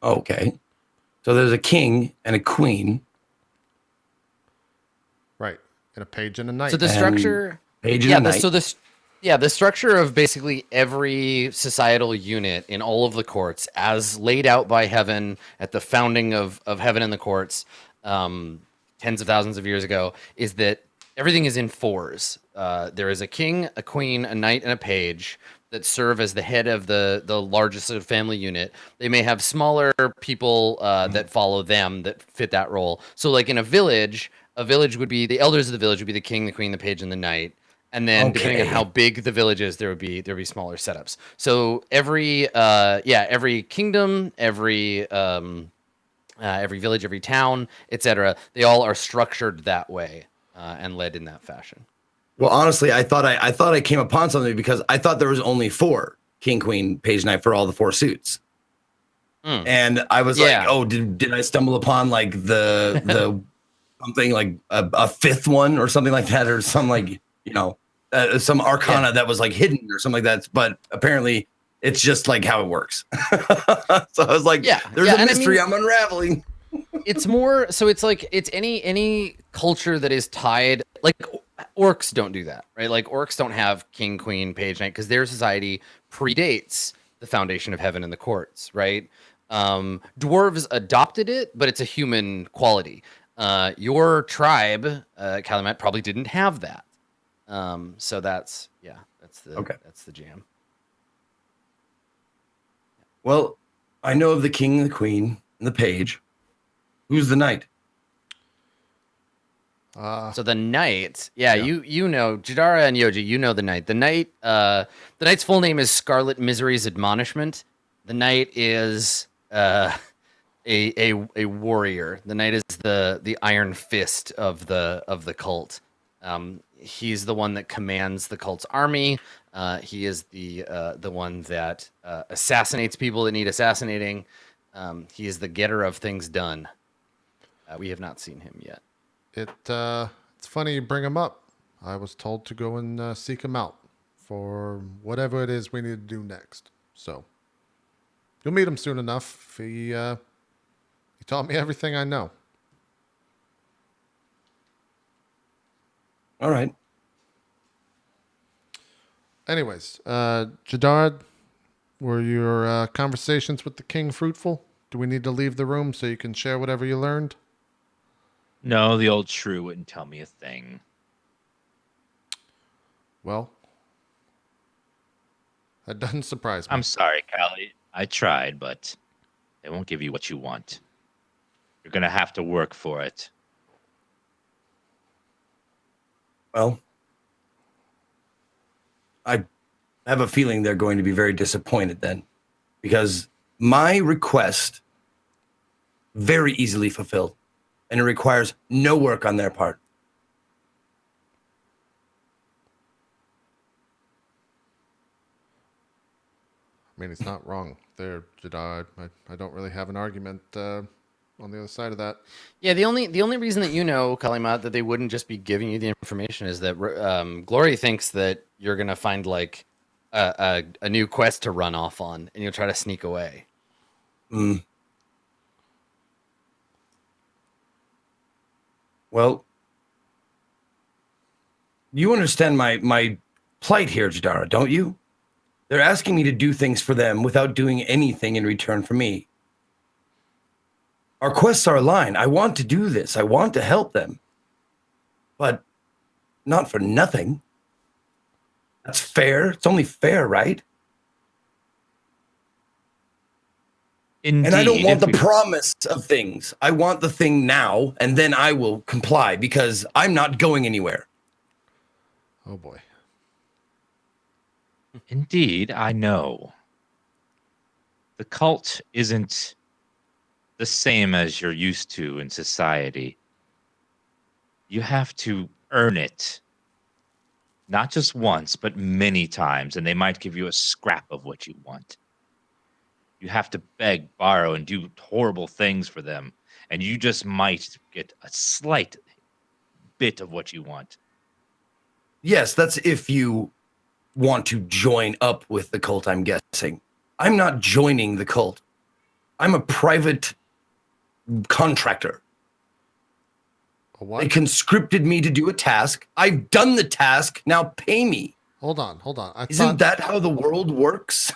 Okay. So there's a king and a queen. Right. And a page and a knight. So the structure. Page and Yeah. a knight. So this. Yeah, the structure of basically every societal unit in all of the courts, as laid out by Heaven at the founding of Heaven and the courts, tens of thousands of years ago, is that everything is in fours. There is a king, a queen, a knight, and a page that serve as the head of the largest sort of family unit. They may have smaller people that follow them that fit that role. So, like in a village would be the elders of the village would be the king, the queen, the page, and the knight. And then depending on how big the village is, there would be smaller setups. So every kingdom, every village, every town, etc., they all are structured that way and led in that fashion. Well, honestly, I thought I came upon something because I thought there was only 4 king, queen, page, knight for all the 4 suits. And I was like, oh, did I stumble upon like the something like a 5th one or something like that, or some like, some arcana that was like hidden or something like that. But apparently it's just like how it works. So I was like, there's a mystery I'm unraveling. It's more, so it's like, it's any culture that is tied, like orcs don't do that, right? Like orcs don't have king, queen, page, knight, because their society predates the foundation of Heaven and the courts, right? Dwarves adopted it, but it's a human quality. Your tribe, Kallimath, probably didn't have that. So that's the jam. Well, I know of the king, the queen, and the page. Who's the knight? So the knight, you know Jadara and Yoji, you know the knight. The knight's full name is Scarlet Misery's Admonishment. The knight is a warrior. The knight is the iron fist of the cult. He's the one that commands the cult's army. He is the one that assassinates people that need assassinating. He is the getter of things done. We have not seen him yet. It's funny you bring him up. I was told to go and seek him out for whatever it is we need to do next. So you'll meet him soon enough. He taught me everything I know. All right. Anyways, Jadar, were your conversations with the king fruitful? Do we need to leave the room so you can share whatever you learned? No, the old shrew wouldn't tell me a thing. Well, that doesn't surprise me. I'm sorry, Callie. I tried, but they won't give you what you want. You're gonna have to work for it. Well, I have a feeling they're going to be very disappointed then, because my request very easily fulfilled, and it requires no work on their part. I mean, it's not wrong there, Jedi. I don't really have an argument on the other side of that. Yeah, the only reason that Kallimath, that they wouldn't just be giving you the information is that Glory thinks that you're gonna find like a new quest to run off on, and you'll try to sneak away. Well, you understand my plight here, Jadara, don't you? They're asking me to do things for them without doing anything in return for me. Our quests are aligned. I want to do this. I want to help them. But not for nothing. That's fair. It's only fair, right? Indeed, and I don't want the if we- promise of things. I want the thing now, and then I will comply because I'm not going anywhere. Oh boy. Indeed, I know. The cult isn't the same as you're used to in society. You have to earn it. Not just once, but many times, and they might give you a scrap of what you want. You have to beg, borrow, and do horrible things for them, and you just might get a slight bit of what you want. Yes, that's if you want to join up with the cult, I'm guessing. I'm not joining the cult. I'm a private contractor. A what? They conscripted me to do a task. I've done the task. Now pay me. Hold on. Isn't that how the world works?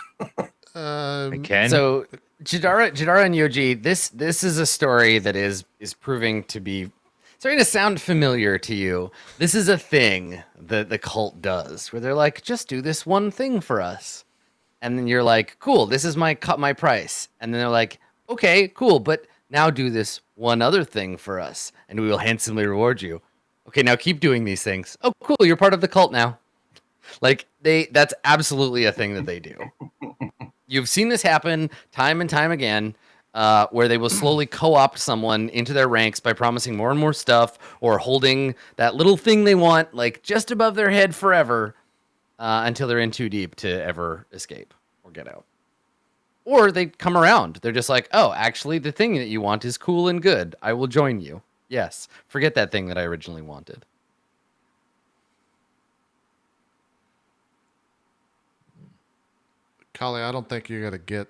I can. So Jadara and Yoji, this is a story that is proving to be starting to sound familiar to you. This is a thing that the cult does, where they're like, just do this one thing for us. And then you're like, cool, this is my price. And then they're like, okay, cool, but now do this one other thing for us, and we will handsomely reward you. Okay, now keep doing these things. Oh, cool, you're part of the cult now. Like, that's absolutely a thing that they do. You've seen this happen time and time again, where they will slowly co-opt someone into their ranks by promising more and more stuff, or holding that little thing they want, like, just above their head forever, until they're in too deep to ever escape or get out. Or they come around. They're just like, oh, actually, the thing that you want is cool and good. I will join you. Yes, forget that thing that I originally wanted. Kali, I don't think you're going to get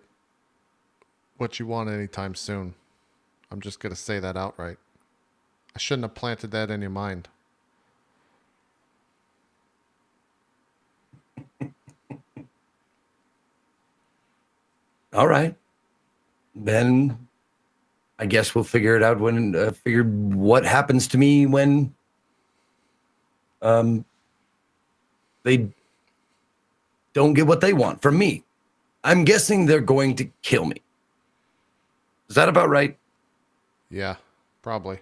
what you want anytime soon. I'm just going to say that outright. I shouldn't have planted that in your mind. All right. Then I guess we'll figure it out when figure what happens to me when they don't get what they want from me. I'm guessing they're going to kill me. Is that about right? Yeah, probably.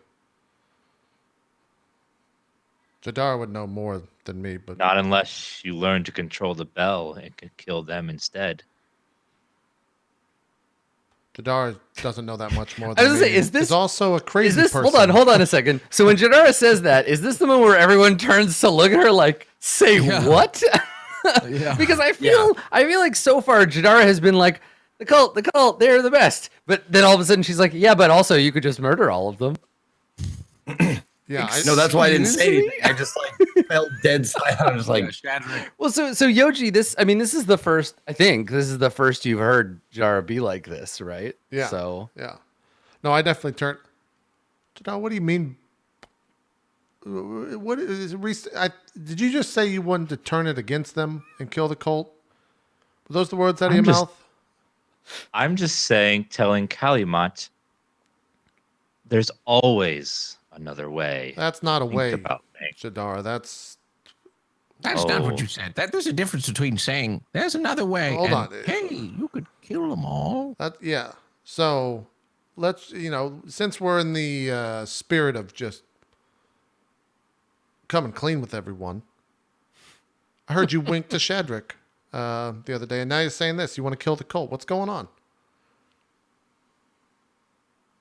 Jadar would know more than me, but Not unless you learn to control the bell and can kill them instead. Jadar doesn't know that much more I than was me. gonna say, is this- He's also a crazy person. Hold on a second. So when Jadara says that, is this the moment where everyone turns to look at her like, say what? Yeah. Because I feel like so far Jadara has been like, the cult, they're the best. But then all of a sudden she's like, yeah, but also you could just murder all of them. Yeah, No, that's why I didn't say Excuse me? anything. I just like felt dead silent. I was like, Shadrach. Well, so Yoji, this is the first, I think this is the first you've heard Jadara be like this, right? Yeah. So yeah. No, I definitely turned. Jadar, what do you mean? What is did you just say you wanted to turn it against them and kill the cult? Were those the words out of I'm your just- mouth? I'm just saying, telling Kallimath, there's always another way. That's not a Think way, about things. Shadara. That's That's not what Oh. you said. There's a difference between saying there's another way Hold and on. hey, you could kill them all. yeah. So let's since we're in the spirit of just coming clean with everyone. I heard you wink to Shadrach the other day, and now you're saying this. You want to kill the cult. What's going on?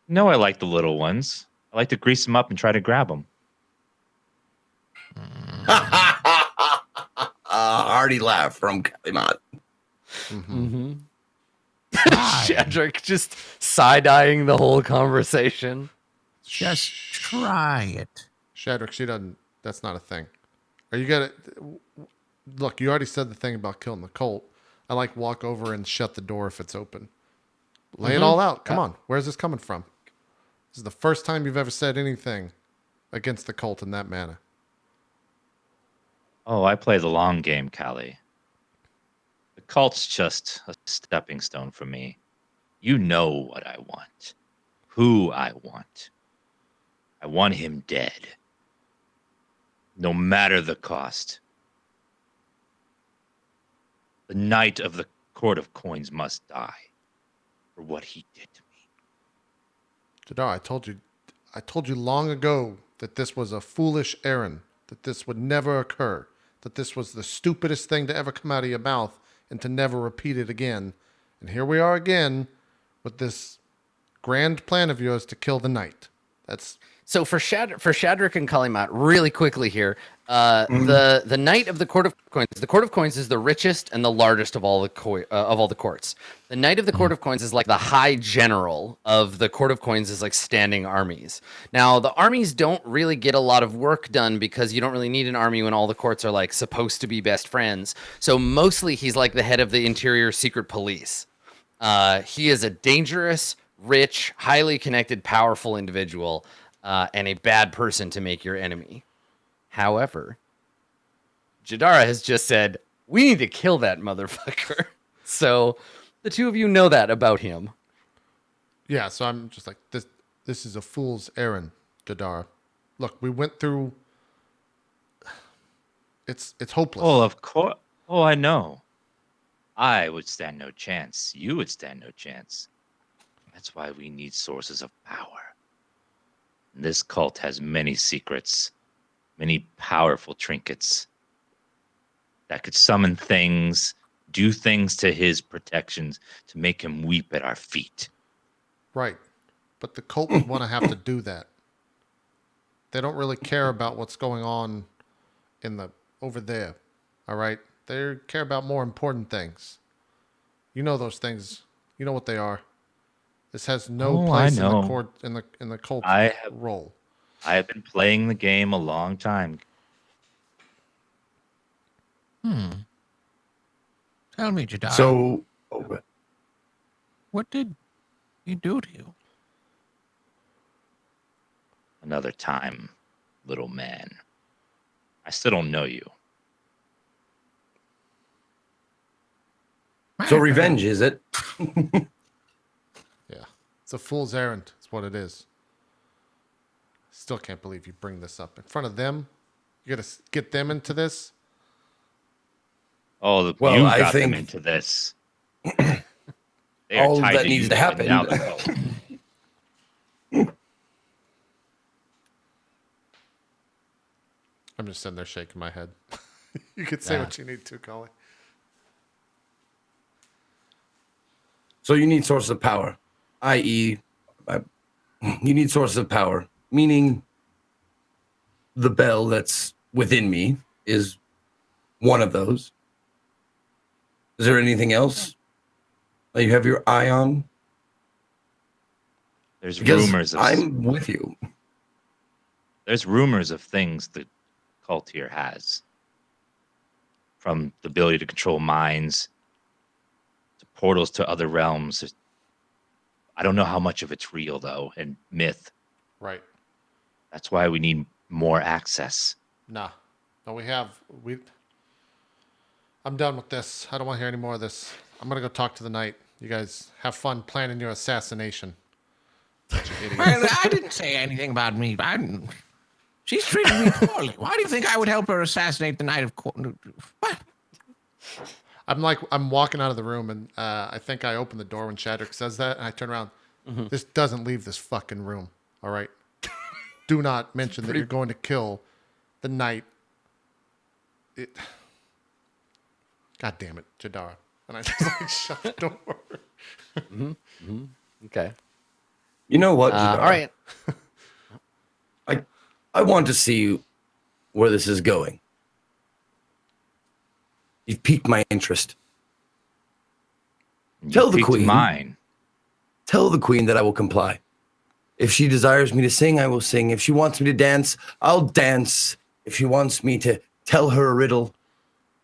No, I like the little ones. I like to grease them up and try to grab them. Hearty laugh from Kallimath. Mm-hmm. Shadrach just side-eyeing the whole conversation. Just try it. Shadrach, she doesn't. That's not a thing. Are you gonna look? You already said the thing about killing the cult. I like walk over and shut the door if it's open. Lay it all out. Come on. Where's this coming from? This is the first time you've ever said anything against the cult in that manner. Oh, I play the long game, Callie. The cult's just a stepping stone for me. You know what I want. Who I want. I want him dead. No matter the cost. The Knight of the Court of Coins must die for what he did to me. Jadar, I told you long ago that this was a foolish errand, that this would never occur, that this was the stupidest thing to ever come out of your mouth and to never repeat it again. And here we are again with this grand plan of yours to kill the knight. That's So for Shadrach and Kallimath, really quickly here, the Knight of the Court of Coins. The Court of Coins is the richest and the largest of all the courts. The Knight of the Court of Coins is like the High General of the Court of Coins, is like standing armies. Now the armies don't really get a lot of work done because you don't really need an army when all the courts are like supposed to be best friends. So mostly he's like the head of the interior secret police. He is a dangerous, rich, highly connected, powerful individual. And a bad person to make your enemy. However, Jadara has just said, we need to kill that motherfucker. So the two of you know that about him. yeah. So I'm just like this. This is a fool's errand, Jadara. Look, we went through. It's hopeless. Oh, of course. Oh, I know. I would stand no chance. You would stand no chance. That's why we need sources of power. This cult has many secrets, many powerful trinkets that could summon things, do things to his protections to make him weep at our feet. Right. But the cult would want to have to do that. They don't really care about what's going on over there. All right? They care about more important things. You know those things. You know what they are. This has no place in the court in the cult role. I have been playing the game a long time. Tell me, Jadar. So, what did he do to you? Another time, little man. I still don't know you. so revenge, is it? Yeah. It's a fool's errand. It's what it is. Still can't believe you bring this up in front of them. You got to get them into this. Oh, Well, you I got them think- into this. They are All tied that to needs you, to and happen- now the cult. I'm just sitting there shaking my head. You could say what you need to, Collie. So you need sources of power, i.e., you need sources of power, meaning the bell that's within me is one of those. Is there anything else that you have your eye on? There's Because rumors of I'm with you. there's rumors of things the cult here has. From the ability to control minds to portals to other realms. I don't know how much of it's real though, and myth. Right. That's why we need more access. Nah. No, I'm done with this. I don't want to hear any more of this. I'm going to go talk to the knight. You guys have fun planning your assassination. Bunch of idiots. Well, I didn't say anything about me. She's treated me poorly. Why do you think I would help her assassinate the Knight of What? I'm walking out of the room, and I think I open the door when Shadrach says that, and I turn around. This doesn't leave this fucking room. All right. Do not mention that you're going to kill the knight. God damn it, Jadara. And I just like shut the door. Okay. You know what, Jadara? All right. I want to see where this is going. You've piqued my interest. Tell the queen. Mine. Tell the queen that I will comply. If she desires me to sing, I will sing. If she wants me to dance, I'll dance. If she wants me to tell her a riddle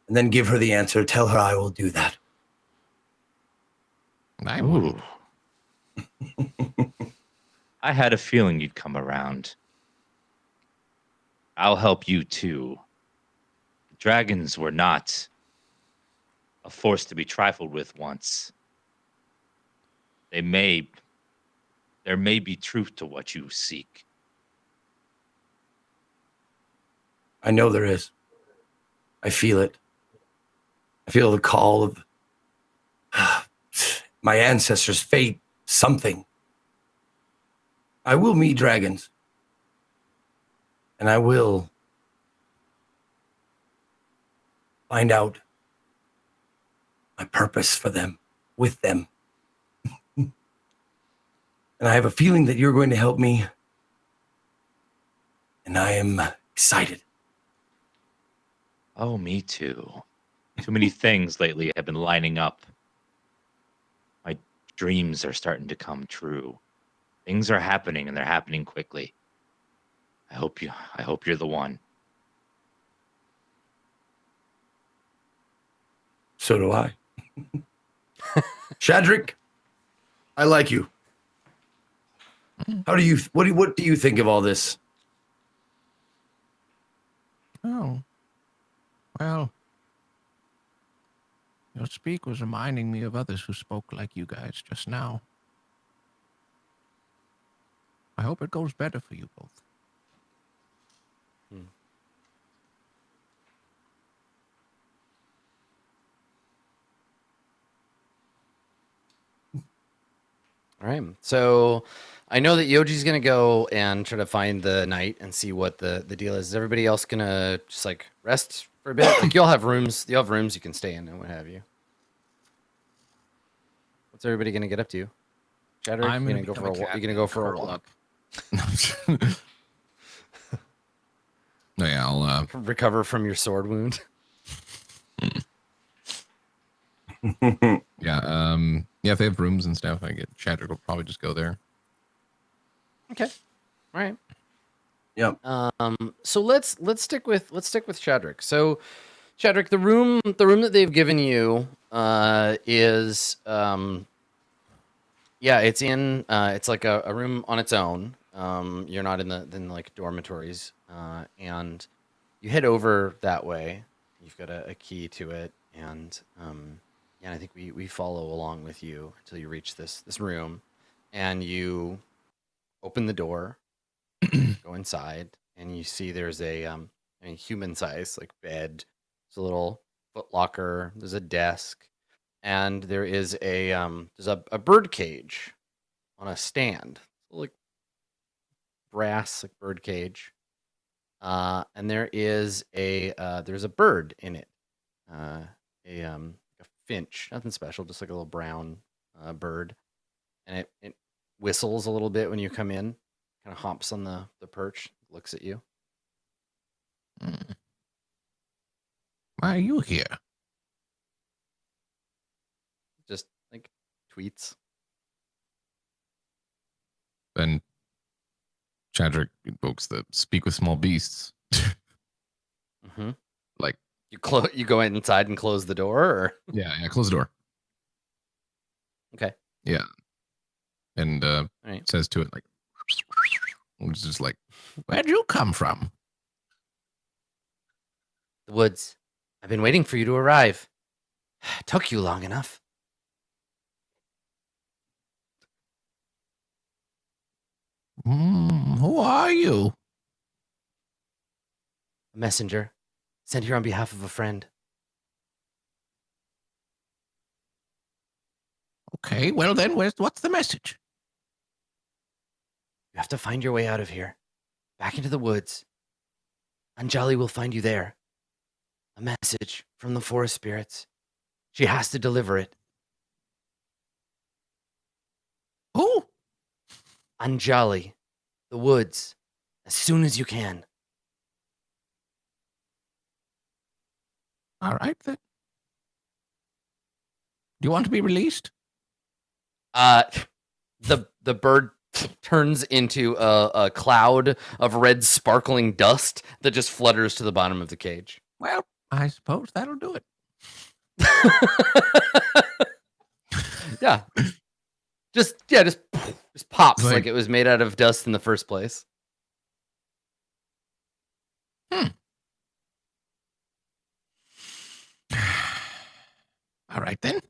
and then give her the answer, tell her I will do that. Ooh. I had a feeling you'd come around. I'll help you too. Dragons were not a force to be trifled with once. There may be truth to what you seek. I know there is. I feel it. I feel the call of my ancestors' fate, something. I will meet dragons. And I will find out my purpose for them, with them. And I have a feeling that you're going to help me. And I am excited. Oh, me too. Too many things lately have been lining up. My dreams are starting to come true. Things are happening, and they're happening quickly. I hope you're the one. So do I. Shadrach, I like you. What do you think of all this? Oh. Well, your speak was reminding me of others who spoke like you guys just now. I hope it goes better for you both. All right. So I know that Yoji's going to go and try to find the knight and see what the deal is. Is everybody else going to just like rest for a bit? Like you'll have rooms you can stay in and what have you. What's everybody going to get up to? Shadrach, I'm you going going to to go for a walk? You going to go for a walk? No, yeah, I'll Recover from your sword wound? yeah, if they have rooms and stuff, I get Shadrach will probably just go there. Okay. All right. Yep. So let's stick with Shadrach. So Shadrach, the room that they've given you is it's in it's like a room on its own. You're not in like dormitories. And you head over that way. You've got a key to it, and I think we follow along with you until you reach this room, and you open the door, go inside, and you see there's a human size like bed. There's a little foot locker. There's a desk, and there is there's a bird cage on a stand, like brass like bird cage. And there is there's a bird in it, a finch, nothing special, just like a little brown bird, and it whistles a little bit when you come in, kind of hops on the perch, looks at you. Why are you here? Just like tweets. Then Shadrach invokes the speak with small beasts. Mm-hmm. Like you go inside and close the door, or yeah, close the door. Okay. Yeah. And right. says to it like it's just like, where'd you come from? The woods. I've been waiting for you to arrive. Took you long enough. Who are you? A messenger sent here on behalf of a friend. Okay, well then, what's the message? You have to find your way out of here, back into the woods. Anjali will find you there. A message from the forest spirits. She has to deliver it. Who? Anjali, the woods, as soon as you can. All right then. Do you want to be released? The bird turns into a cloud of red sparkling dust that just flutters to the bottom of the cage. Well, I suppose that'll do it. Yeah. Just pops Like- like it was made out of dust in the first place. All right then.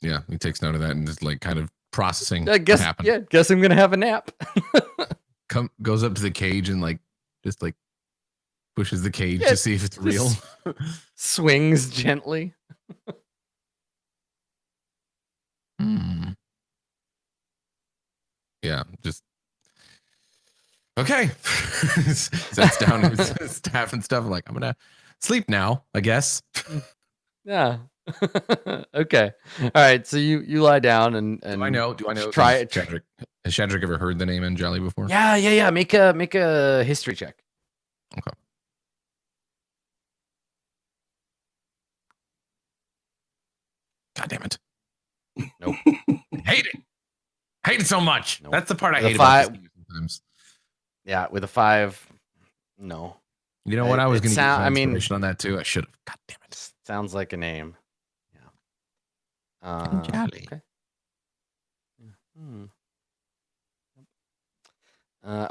Yeah, he takes note of that and is like kind of processing I guess what happened. yeah, guess I'm gonna have a nap. Goes up to the cage and like just like pushes the cage Yeah, to see if it's real. Swings gently. Yeah, just okay. Sets down his staff and stuff. Like, I'm gonna sleep now, I guess. Yeah. Okay. All right. So you lie down and Do I know? Try has it. Shadrach, has Shadrach ever heard the name Anjali before? Yeah. Make a history check. Okay. God damn it. Nope. Hate it. Hate it so much. Nope. That's the part I With a hate about this five- game sometimes. Yeah, with a 5. No. You know what? I was It going to get sound- some I mean- inspiration on that too. I should have. God damn it. Sounds like a name. Yeah. Anjali. Okay.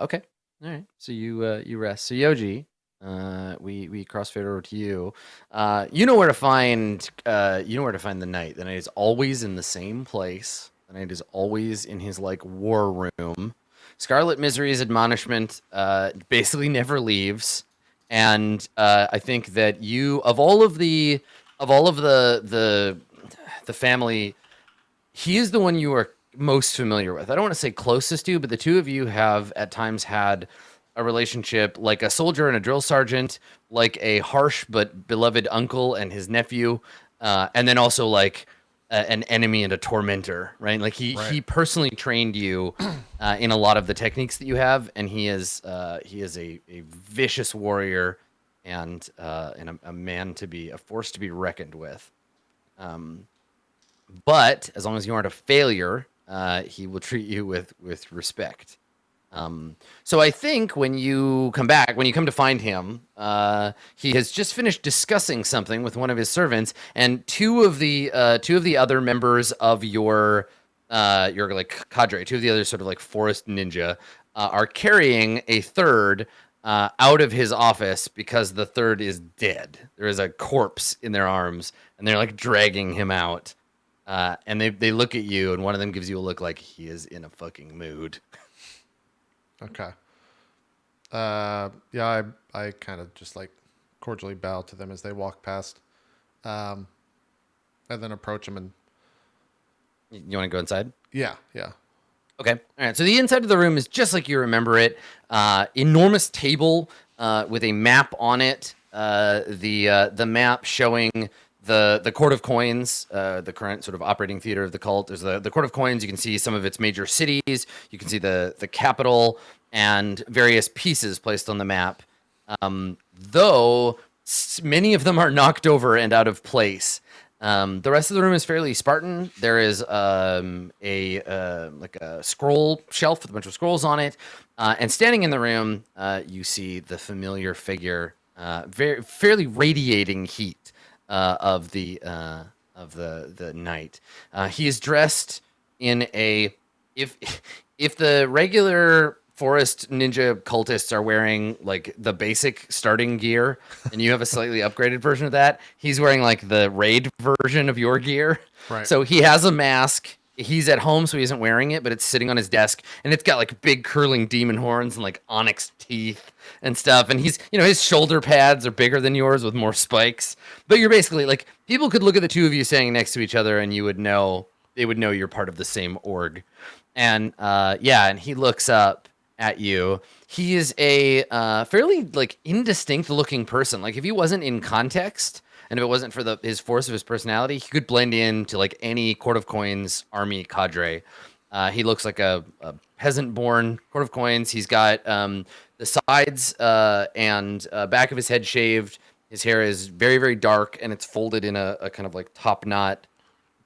Okay. All right. So you rest. So Yoji, we crossfade over to you. You know where to find the knight. The knight is always in the same place. The knight is always in his like war room. Scarlet Misery's admonishment basically never leaves. And I think that you of all of the family, he is the one you are most familiar with. I don't want to say closest to, but the two of you have at times had a relationship like a soldier and a drill sergeant, like a harsh but beloved uncle and his nephew, and then also like an enemy and a tormentor, right? Like he personally trained you in a lot of the techniques that you have, and he is a vicious warrior and a man to be a force to be reckoned with. But as long as you aren't a failure, he will treat you with respect. So I think when you come to find him, he has just finished discussing something with one of his servants, and two of the other members of your like cadre, two of the other sort of like forest ninja, are carrying a third out of his office because the third is dead. There is a corpse in their arms, and they're like dragging him out. And they look at you, and one of them gives you a look like he is in a fucking mood. Okay. Yeah, I kind of just like cordially bow to them as they walk past, and then approach them and You want to go inside? yeah. Okay. All right. So the inside of the room is just like you remember it. Enormous table with a map on it. The map showing the Court of Coins, the current sort of operating theater of the cult. There's the Court of Coins. You can see some of its major cities. You can see the capital and various pieces placed on the map. Though many of them are knocked over and out of place. The rest of the room is fairly Spartan. There is like a scroll shelf with a bunch of scrolls on it, and standing in the room, you see the familiar figure, fairly radiating heat of the knight. He is dressed in a if the regular forest ninja cultists are wearing like the basic starting gear, and you have a slightly upgraded version of that. He's wearing like the raid version of your gear. Right. So he has a mask. He's at home, so he isn't wearing it, but it's sitting on his desk, and it's got like big curling demon horns and like onyx teeth and stuff. And he's, his shoulder pads are bigger than yours with more spikes. But you're basically like, people could look at the two of you standing next to each other, and they would know you're part of the same org. And and he looks up at you. He is a fairly like indistinct looking person. Like if he wasn't in context, and if it wasn't for his force of his personality, he could blend in to like any Court of Coins army cadre. He looks like a peasant-born Court of Coins. He's got the sides and back of his head shaved. His hair is very, very dark, and it's folded in a kind of like top knot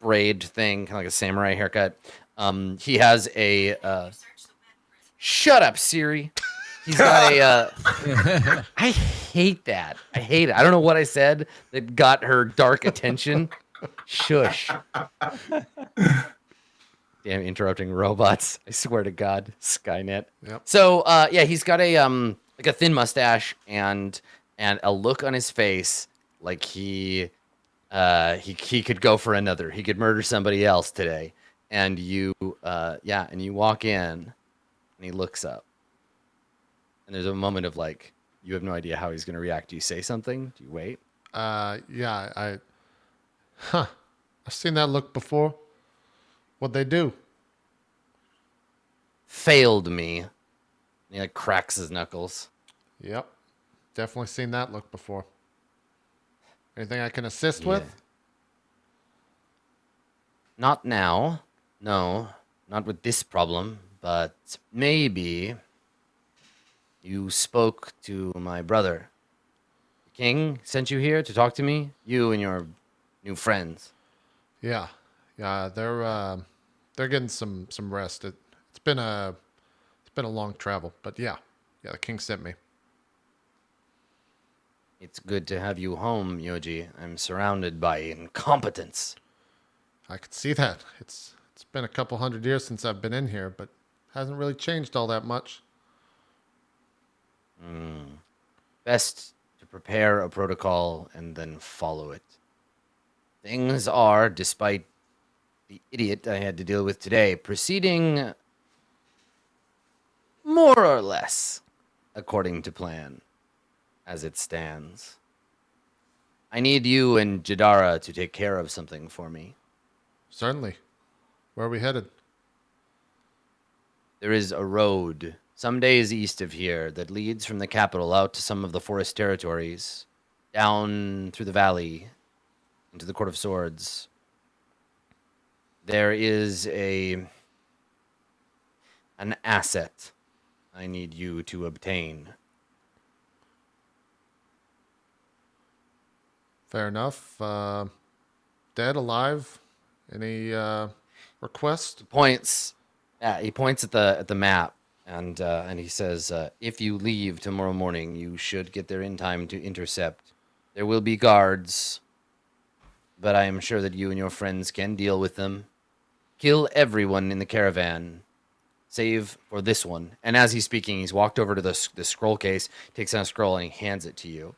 braid thing, kind of like a samurai haircut. He has a shut up, Siri. He's got a I hate that. I hate it. I don't know what I said that got her dark attention. Shush. Damn interrupting robots. I swear to God. Skynet. Yep. So he's got a like a thin mustache and a look on his face like he could go for another. He could murder somebody else today. And you walk in and he looks up. And there's a moment of like, you have no idea how he's going to react. Do you say something? Do you wait? I've seen that look before. What'd they do? Failed me. And he like cracks his knuckles. Yep. Definitely seen that look before. Anything I can assist with? Not now. No, not with this problem, but maybe you spoke to my brother. The king sent you here to talk to me, you and your new friends. Yeah. Yeah, they're getting some rest. It's been a long travel, but yeah, the king sent me. It's good to have you home, Yoji. I'm surrounded by incompetence. I could see that. It's been a couple 100 years since I've been in here, but hasn't really changed all that much. Best to prepare a protocol and then follow it. Things are, despite the idiot I had to deal with today, proceeding more or less according to plan, as it stands. I need you and Jadara to take care of something for me. Certainly. Where are we headed? There is a road some days east of here that leads from the capital out to some of the forest territories, down through the valley, into the Court of Swords. There is an asset I need you to obtain. Fair enough. Dead, alive? Any request? He points at the map, and he says, if you leave tomorrow morning, you should get there in time to intercept. There will be guards, but I am sure that you and your friends can deal with them. Kill everyone in the caravan, save for this one. And as he's speaking, he's walked over to the scroll case, takes out a scroll, and he hands it to you.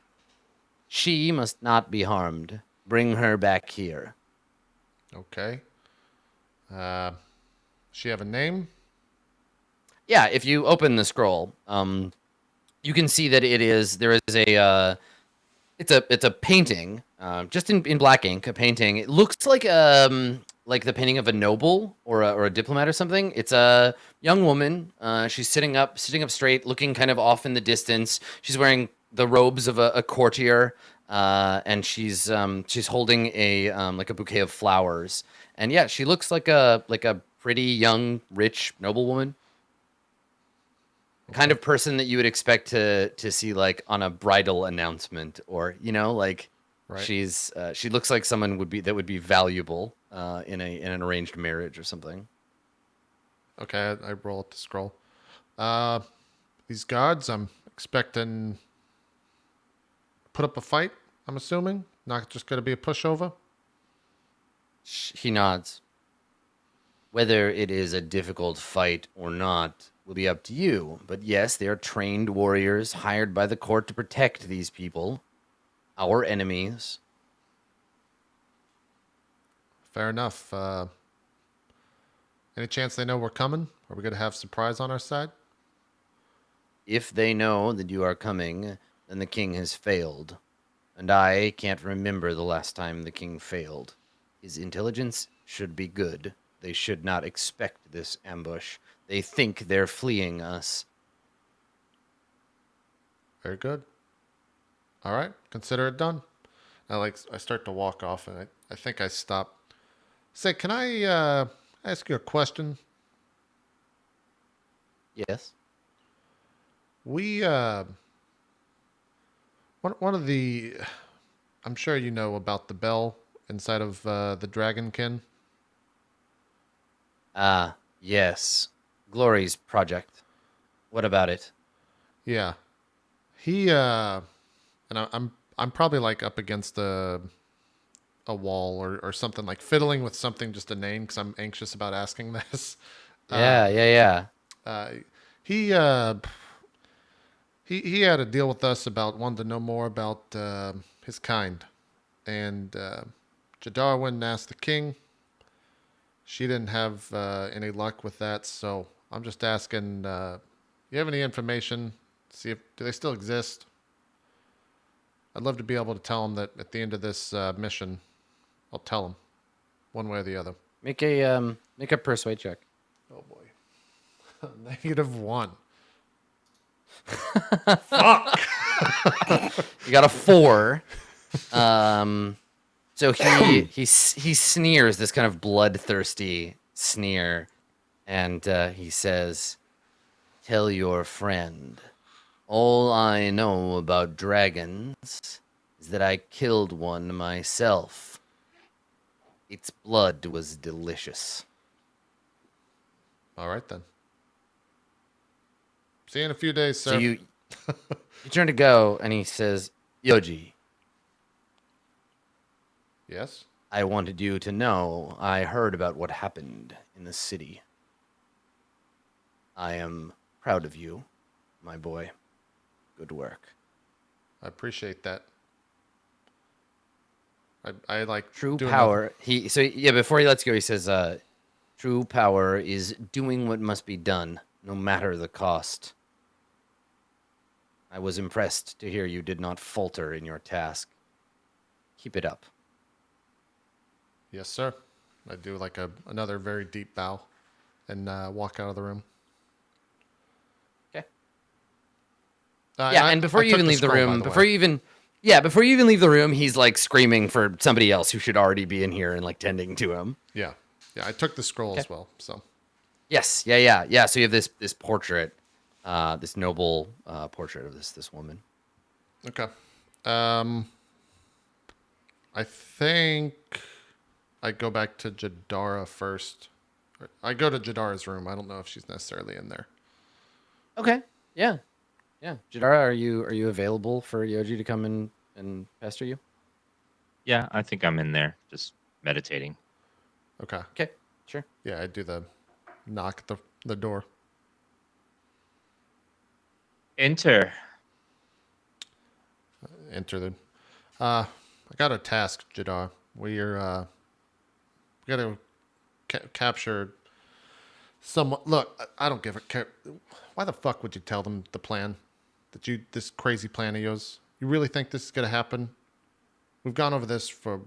She must not be harmed. Bring her back here. Okay. She have a name? Yeah, if you open the scroll, you can see that there is a it's a painting, just in black ink, a painting. It looks like the painting of a noble or a diplomat or something. It's a young woman. She's sitting up straight, looking kind of off in the distance. She's wearing the robes of a courtier, and she's holding a like a bouquet of flowers. And yeah, she looks like a pretty young, rich noblewoman. Kind of person that you would expect to see like on a bridal announcement, or like Right. she looks like someone would be valuable in an arranged marriage or something. Okay, I roll up the scroll. These guards, I'm expecting put up a fight, I'm assuming? Not just going to be a pushover? He nods. Whether it is a difficult fight or not will be up to you. But yes, they are trained warriors hired by the court to protect these people, our enemies. Fair enough. Any chance they know we're coming? Are we going to have surprise on our side? If they know that you are coming, then the king has failed. And I can't remember the last time the king failed. His intelligence should be good. They should not expect this ambush. They think they're fleeing us. Very good. All right, consider it done. I start to walk off, and I think I stop. Say, can I ask you a question? Yes. We one of the, I'm sure you know about the bell inside of the Dragonkin. Ah, yes. Glory's project. What about it? Yeah, he and I'm probably like up against a wall or something, like fiddling with something, just a name, because I'm anxious about asking this. Yeah, yeah. Uh, he uh, he had a deal with us about wanting to know more about his kind, and Jadar went and asked the king. She didn't have any luck with that, so I'm just asking. You have any information? See if do they still exist? I'd love to be able to tell them that at the end of this mission, I'll tell them one way or the other. Make a persuade check. Oh boy, -1. You got a 4. So he sneers this kind of bloodthirsty sneer, and he says, "Tell your friend, all I know about dragons is that I killed one myself. Its blood was delicious." All right then. See you in a few days, sir. So you turn to go, and he says, "Yoji, Yes. I wanted you to know I heard about what happened in the city. I am proud of you, my boy. Good work." I appreciate that. I like True doing power. Before he lets go, he says, "True power is doing what must be done, no matter the cost." I was impressed to hear you did not falter in your task. Keep it up. Yes, sir. I do like another very deep bow, and walk out of the room. Okay. And And before I you took even the leave the scroll, by room, the before way. you even leave the room, he's like screaming for somebody else who should already be in here and like tending to him. Yeah, I took the scroll as well. So Yes, yeah. So you have this portrait, this noble portrait of this woman. okay. I think I go back to Jadara first. I go to Jadara's room. I don't know if she's necessarily in there. Okay. Yeah. Jadara, are you available for Yoji to come in and pester you? Yeah, I think I'm in there, just meditating. Okay. Okay. Sure. Yeah, I do the knock at the door. Enter. Enter the. I got a task, Jadar. We got to capture someone. Look, I don't give a care. Why the fuck would you tell them the plan? This crazy plan of yours? You really think this is gonna happen? We've gone over this for,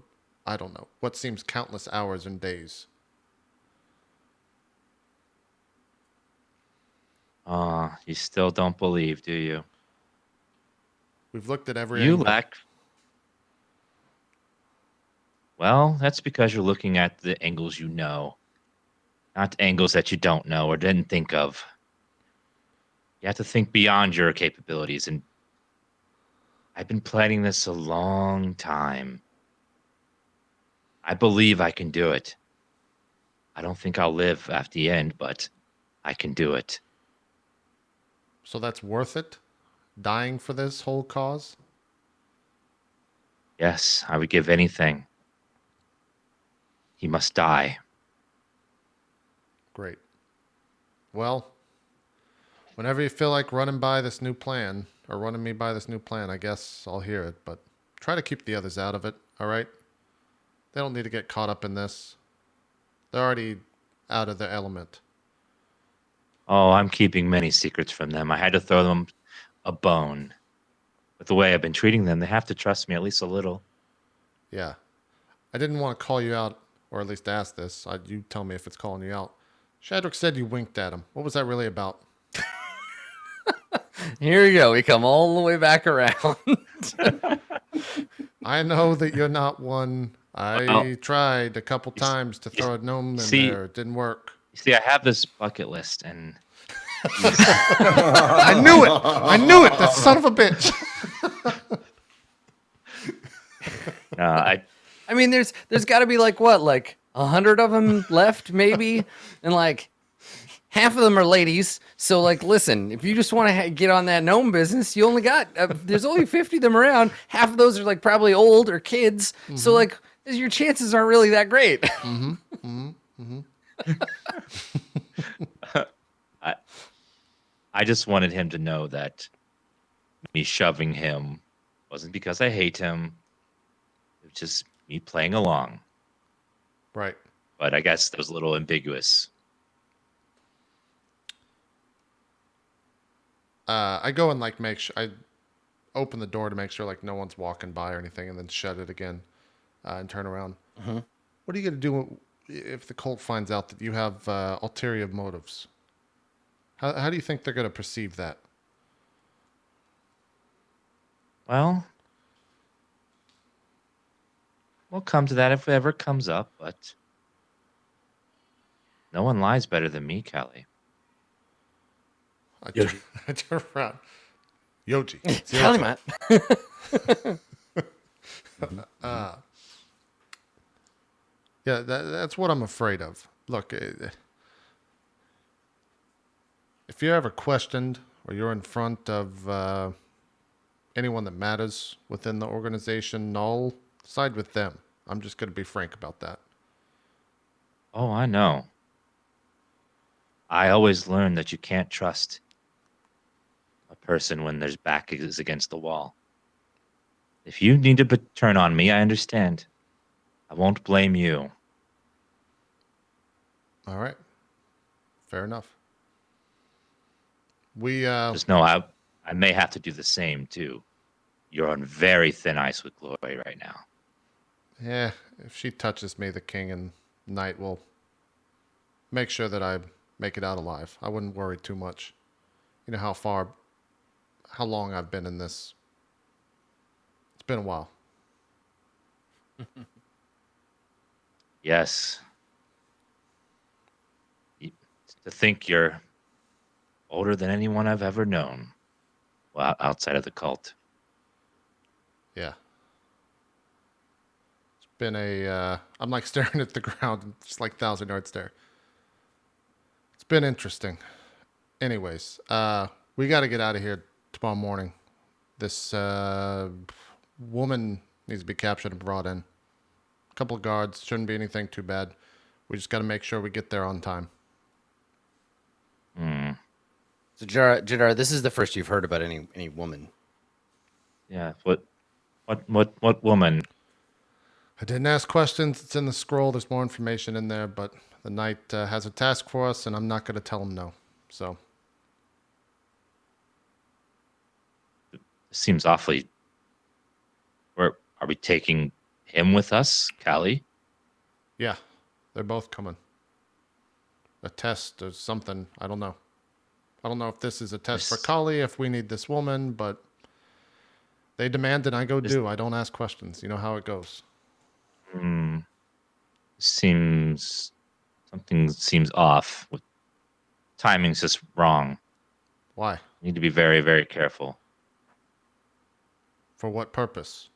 I don't know, what seems countless hours and days. You still don't believe, do you? We've looked at every You angle. lack. Well, that's because you're looking at the angles you know, not angles that you don't know or didn't think of. You have to think beyond your capabilities, and I've been planning this a long time. I believe I can do it. I don't think I'll live after the end, but I can do it. So that's worth it? Dying for this whole cause? Yes, I would give anything. He must die. Great. Well, whenever you feel like running by this new plan, or running me by this new plan, I guess I'll hear it, but try to keep the others out of it, all right? They don't need to get caught up in this. They're already out of their element. Oh, I'm keeping many secrets from them. I had to throw them a bone. With the way I've been treating them, they have to trust me at least a little. Yeah. I didn't want to call you out, or at least ask this. You tell me if it's calling you out. Shadrach said you winked at him. What was that really about? Here you go. We come all the way back around. I know that you're not one. I Well, tried a couple times to throw a gnome in see- there. It didn't work. You see, I have this bucket list, and I knew it. I knew it. That son of a bitch. I mean, there's got to be like 100 of them left, maybe, and like half of them are ladies. So like, listen, if you just want to get on that gnome business, you only got there's only 50 of them around. Half of those are like probably old or kids. So like, your chances aren't really that great. I just wanted him to know that me shoving him wasn't because I hate him. It was just me playing along. Right. But I guess that was a little ambiguous. I go and like make sure I open the door to make sure like no one's walking by or anything, and then shut it again and turn around. What are you gonna do if the cult finds out that you have ulterior motives? How do you think they're gonna perceive that? Well, we'll come to that if it ever comes up, but no one lies better than me, Callie. I turn around. Yoji. It's Kallimath. Yeah, that's what I'm afraid of. Look, if you're ever questioned or you're in front of anyone that matters within the organization, I'll side with them. I'm just going to be frank about that. Oh, I know. I always learn that you can't trust a person when their back is against the wall. If you need to turn on me, I understand. I won't blame you. All right. Fair enough. We Just know I may have to do the same too. You're on very thin ice with Glory right now. yeah, if she touches me, the king and knight will make sure that I make it out alive. I wouldn't worry too much. You know how long I've been in this. It's been a while. Yes. To think you're older than anyone I've ever known. Well, outside of the cult. Yeah. It's been I'm like staring at the ground, just like 1,000-yard stare. It's been interesting. Anyways, we got to get out of here tomorrow morning. This woman needs to be captured and brought in. A couple of guards. Shouldn't be anything too bad. We just got to make sure we get there on time. So Jadar, this is the first you've heard about any woman. Yeah. What woman? I didn't ask questions. It's in the scroll. There's more information in there, but the knight has a task for us, and I'm not going to tell him no. So, Seems awfully. Are we taking him with us, Callie? yeah, they're both coming. A test or something. I don't know. I don't know if this is a test for Kali, if we need this woman, but they demand and I go do. I don't ask questions. You know how it goes. Something seems off. Timing's just wrong. Why? You need to be very, very careful. For what purpose?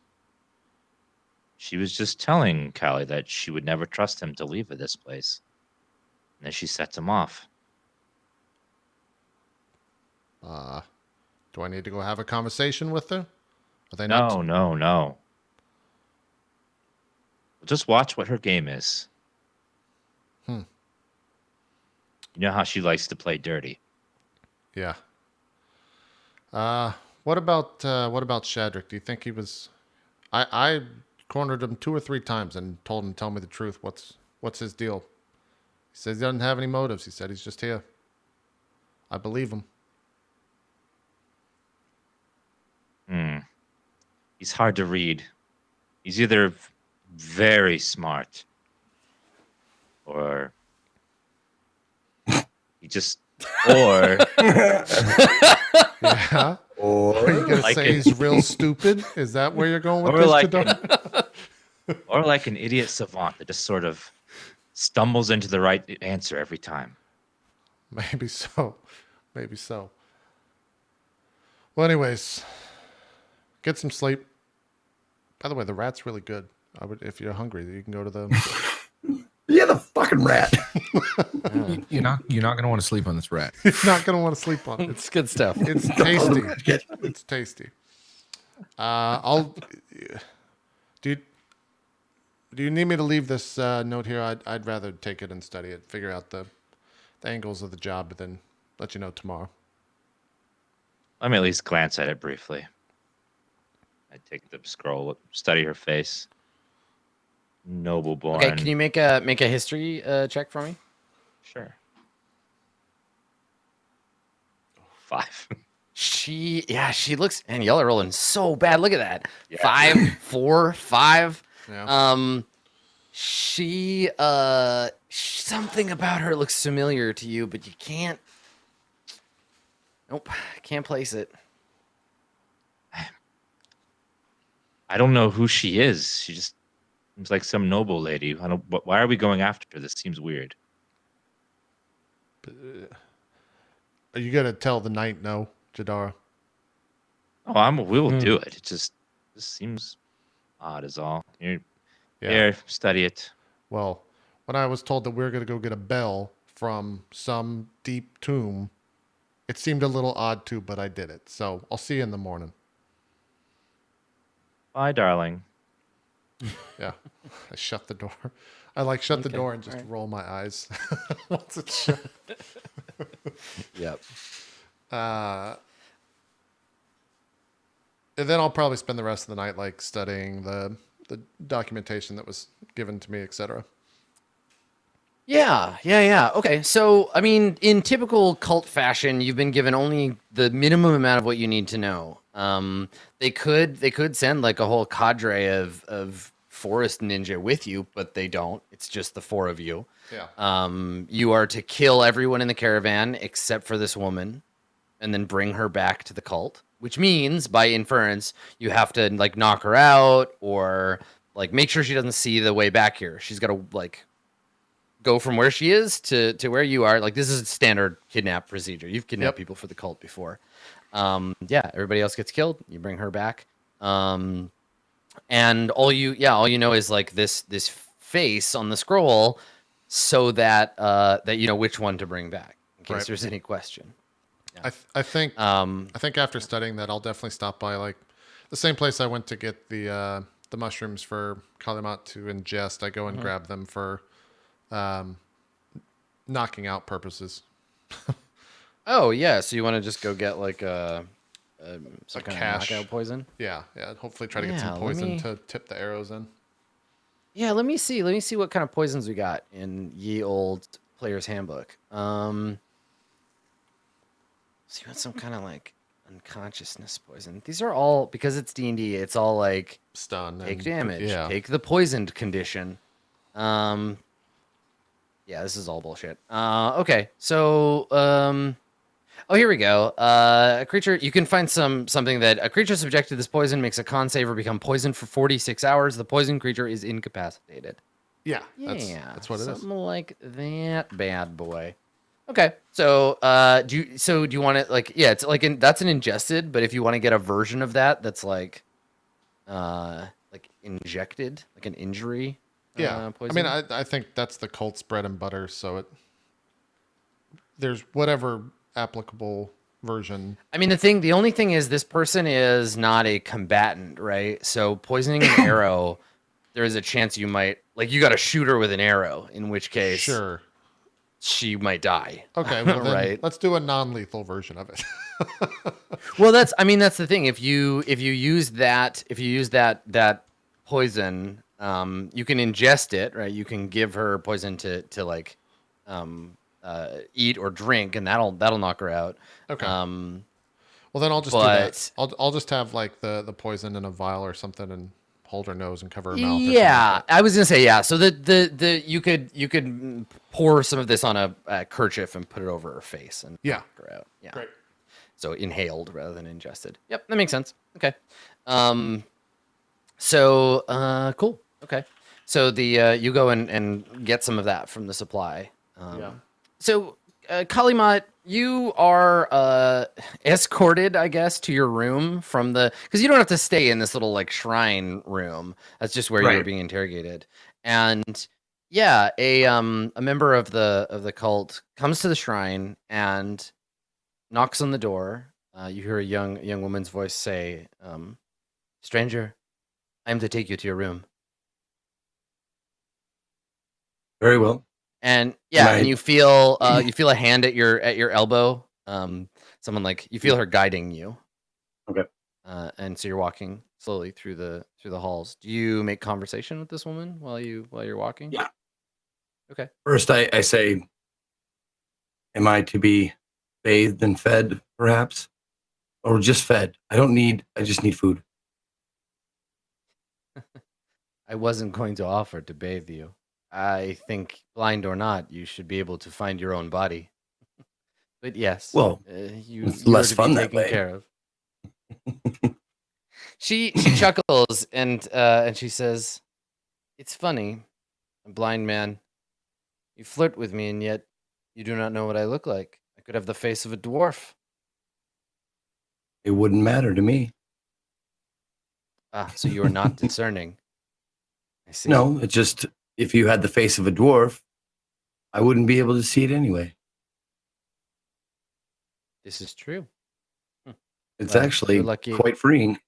She was just telling Callie that she would never trust him to leave this place. And then she sets him off. Do I need to go have a conversation with her? Are they No, not? no. Just watch what her game is. You know how she likes to play dirty. Yeah. What about Shadrach? Do you think he was? I cornered him 2 or 3 times and told him, tell me the truth. What's his deal? He says he doesn't have any motives. He said he's just here. I believe him. He's hard to read. He's either very smart or he just or Yeah. Are you gonna Like say it. he's real stupid? Is that where you're going with or this, like Jadar? or like an idiot savant that just sort of stumbles into the right answer every time. Maybe so. Maybe so. Well, anyways, get some sleep. By the way, the rat's really good. If you're hungry, you can go to the. Yeah, the fucking rat. You're not gonna want to sleep on this rat. You're not gonna want to sleep on it. It's good stuff. It's tasty. It's tasty. I'll. Do you need me to leave this note here? I'd rather take it and study it, figure out the angles of the job, but then let you know tomorrow. Let me at least glance at it briefly. I take the scroll, study her face. Noble born. Okay, can you make a history check for me? Sure. 5. She looks, and y'all are rolling so bad. Look at that. Yeah. 5, 4, 5. Yeah. She something about her looks familiar to you, but you can't. Nope, can't place it. I don't know who she is. She just seems like some noble lady. I don't. Why are we going after her? This seems weird. Are you gonna tell the knight no, Jadara? Oh, we will do it. It just this seems odd, is all. Here, study it. Well, when I was told that we were gonna go get a bell from some deep tomb, it seemed a little odd too, but I did it. So I'll see you in the morning. Bye, darling. Yeah. I shut the door. I shut the door and just roll my eyes once it's shut. Yep. And then I'll probably spend the rest of the night studying the documentation that was given to me, etc. Yeah. Okay, so I mean, in typical cult fashion, you've been given only the minimum amount of what you need to know. They could send a whole cadre of forest ninja with you, but they don't. It's just the 4 of you. Yeah. You are to kill everyone in the caravan except for this woman, and then bring her back to the cult. Which means, by inference, you have to knock her out or make sure she doesn't see the way back here. She's got to go from where she is to where you are. This is a standard kidnap procedure. You've kidnapped people for the cult before. Everybody else gets killed. You bring her back. And all you know is this face on the scroll, so that that you know which one to bring back in case there's any question. Yeah. I think after studying that, I'll definitely stop by the same place I went to get the mushrooms for Kallimath to ingest. I go and grab them for knocking out purposes. Oh yeah, so you want to just go get some kind cache. of knockout poison? Yeah. Hopefully try to get some poison to tip the arrows in. Yeah, let me see what kind of poisons we got in ye old player's handbook. So you want some kind of unconsciousness poison. These are all, because it's D&D, it's all Stun. take damage, take the poisoned condition. Yeah, this is all bullshit. Okay, so oh, here we go. A creature, you can find something that a creature subjected to this poison makes a con save or become poisoned for 46 hours. The poison creature is incapacitated. Yeah, that's what it is. Something like that, bad boy. Okay, so do you want it it's that's an ingested, but if you want to get a version of that's injected, an injury. Poison. I mean, I think that's the cult's bread and butter. So there's whatever applicable version. I mean, the only thing is this person is not a combatant, right? So poisoning an arrow, there is a chance you might you got to shoot her with an arrow. In which case, sure. she might die. Okay, well then right. let's do a non-lethal version of it. Well, that's the thing. If you use that poison, you can ingest it, right? You can give her poison to like eat or drink, and that'll knock her out. Okay. Um, Well, then I'll just do that. but I'll just have like the poison in a vial or something and hold her nose and cover her mouth. Or something yeah, like that. I was gonna say yeah. So the you could pour some of this on a kerchief and put it over her face and Yeah. knock her out. Yeah. Great. So inhaled rather than ingested. Yep, that makes sense. Okay. So cool. Okay. So the you go and get some of that from the supply. Yeah. So Kallimath, you are escorted, I guess, to your room from the because you don't have to stay in this little like shrine room. That's just where you were Right. being interrogated. And yeah, a member of the cult comes to the shrine and knocks on the door. You hear a young woman's voice say, "Stranger, I am to take you to your room." Very well. And yeah, Am and I- you feel a hand at your elbow. Someone like you feel her guiding you. Okay. And so you're walking slowly through the halls. Do you make conversation with this woman while you're walking? Yeah. Okay. First, I say, am I to be bathed and fed, perhaps? Or just fed? I just need food. I wasn't going to offer to bathe you. I think, blind or not, you should be able to find your own body. But yes, Well, you it's you are less to fun be that taken way. care of. She chuckles and she says, "It's funny, a blind man. You flirt with me, and yet you do not know what I look like. I could have the face of a dwarf." It wouldn't matter to me. Ah, so you are not discerning. I see. No, it's just if you had the face of a dwarf, I wouldn't be able to see it anyway. This is true. It's Well, actually you're lucky. quite freeing.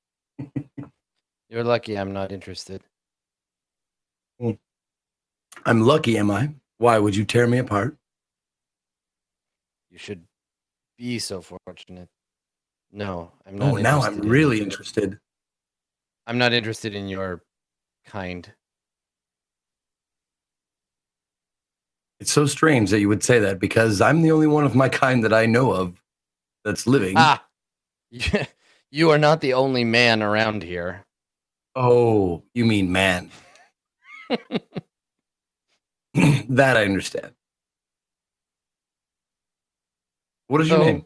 You're lucky I'm not interested. I'm lucky, am I? Why would you tear me apart? You should be so fortunate. No, I'm Oh, not. now I'm interested in- really interested. I'm not interested in your kind. It's so strange that you would say that because I'm the only one of my kind that I know of that's living. Ah, you are not the only man around here. Oh, you mean man. That I understand. What is your So- name?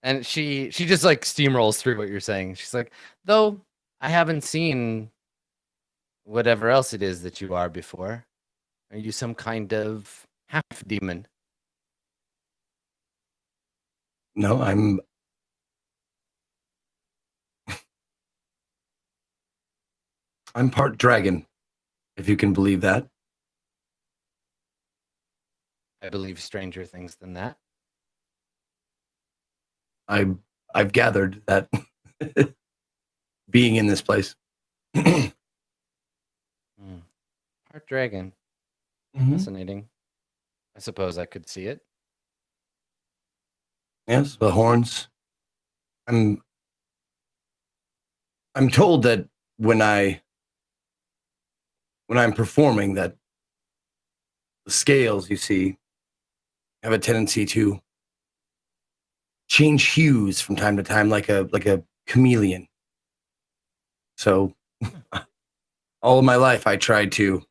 And she just like steamrolls through what you're saying. She's like, though I haven't seen whatever else it is that you are before. Are you some kind of half demon? No, I'm part dragon, if you can believe that. I believe stranger things than that. I've gathered that being in this place. Part dragon. Mhm. Fascinating. I suppose I could see it. Yes, the horns. I'm told that when I'm performing that the scales you see have a tendency to change hues from time to time like a chameleon. So all of my life I tried to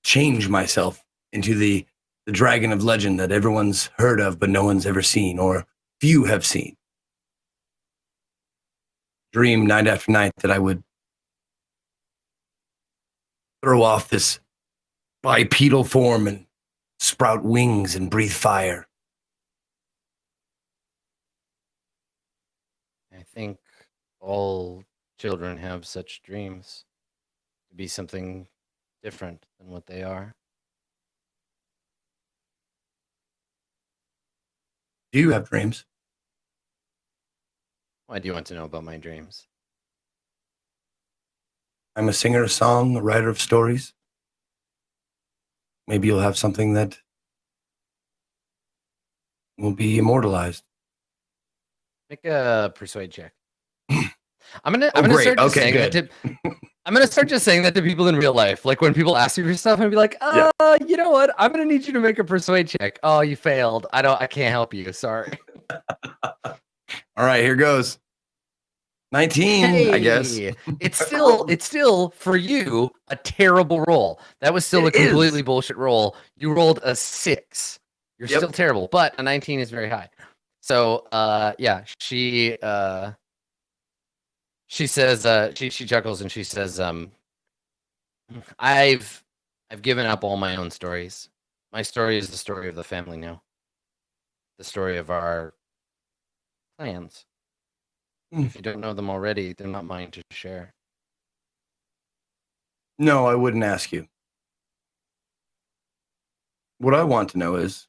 change myself into the dragon of legend that everyone's heard of but no one's ever seen or few have seen. Dream night after night that I would throw off this bipedal form and sprout wings and breathe fire. I think all children have such dreams to be something different than what they are. Do you have dreams? Why do you want to know about my dreams? I'm a singer of song, a writer of stories. maybe you'll have something that will be immortalized. Make a persuade check. I'm gonna great. start just Okay, saying that to. I'm gonna start just saying that to people in real life. Like when people ask you for stuff, and be like, Yeah. You know what? I'm gonna need you to make a persuade check. Oh, you failed. I can't help you. Sorry. All right, here goes. 19, I guess. Hey, it's still for you a terrible roll. That was still It a completely is. bullshit roll. You rolled a 6. You're Yep. still terrible, but a 19 is very high. So yeah, she says she chuckles and she says, I've given up all my own stories. My story is the story of the family now. The story of our plans. If you don't know them already, they're not mine to share. No, I wouldn't ask you. What I want to know is,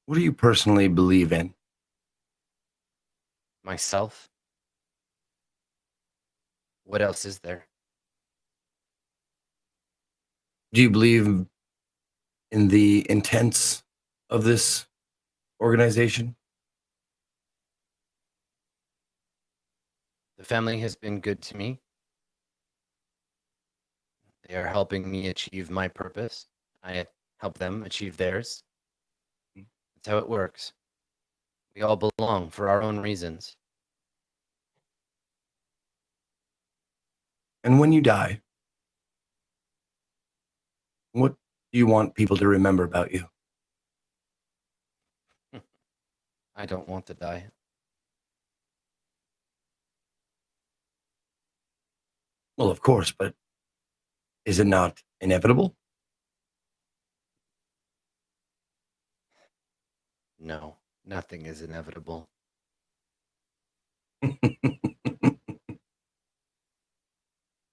what do you personally believe in? Myself? What else is there? Do you believe in the intents of this organization? The family has been good to me. They are helping me achieve my purpose. I help them achieve theirs. That's how it works. We all belong for our own reasons. And when you die, what do you want people to remember about you? I don't want to die. Well, of course, but is it not inevitable? No, nothing is inevitable.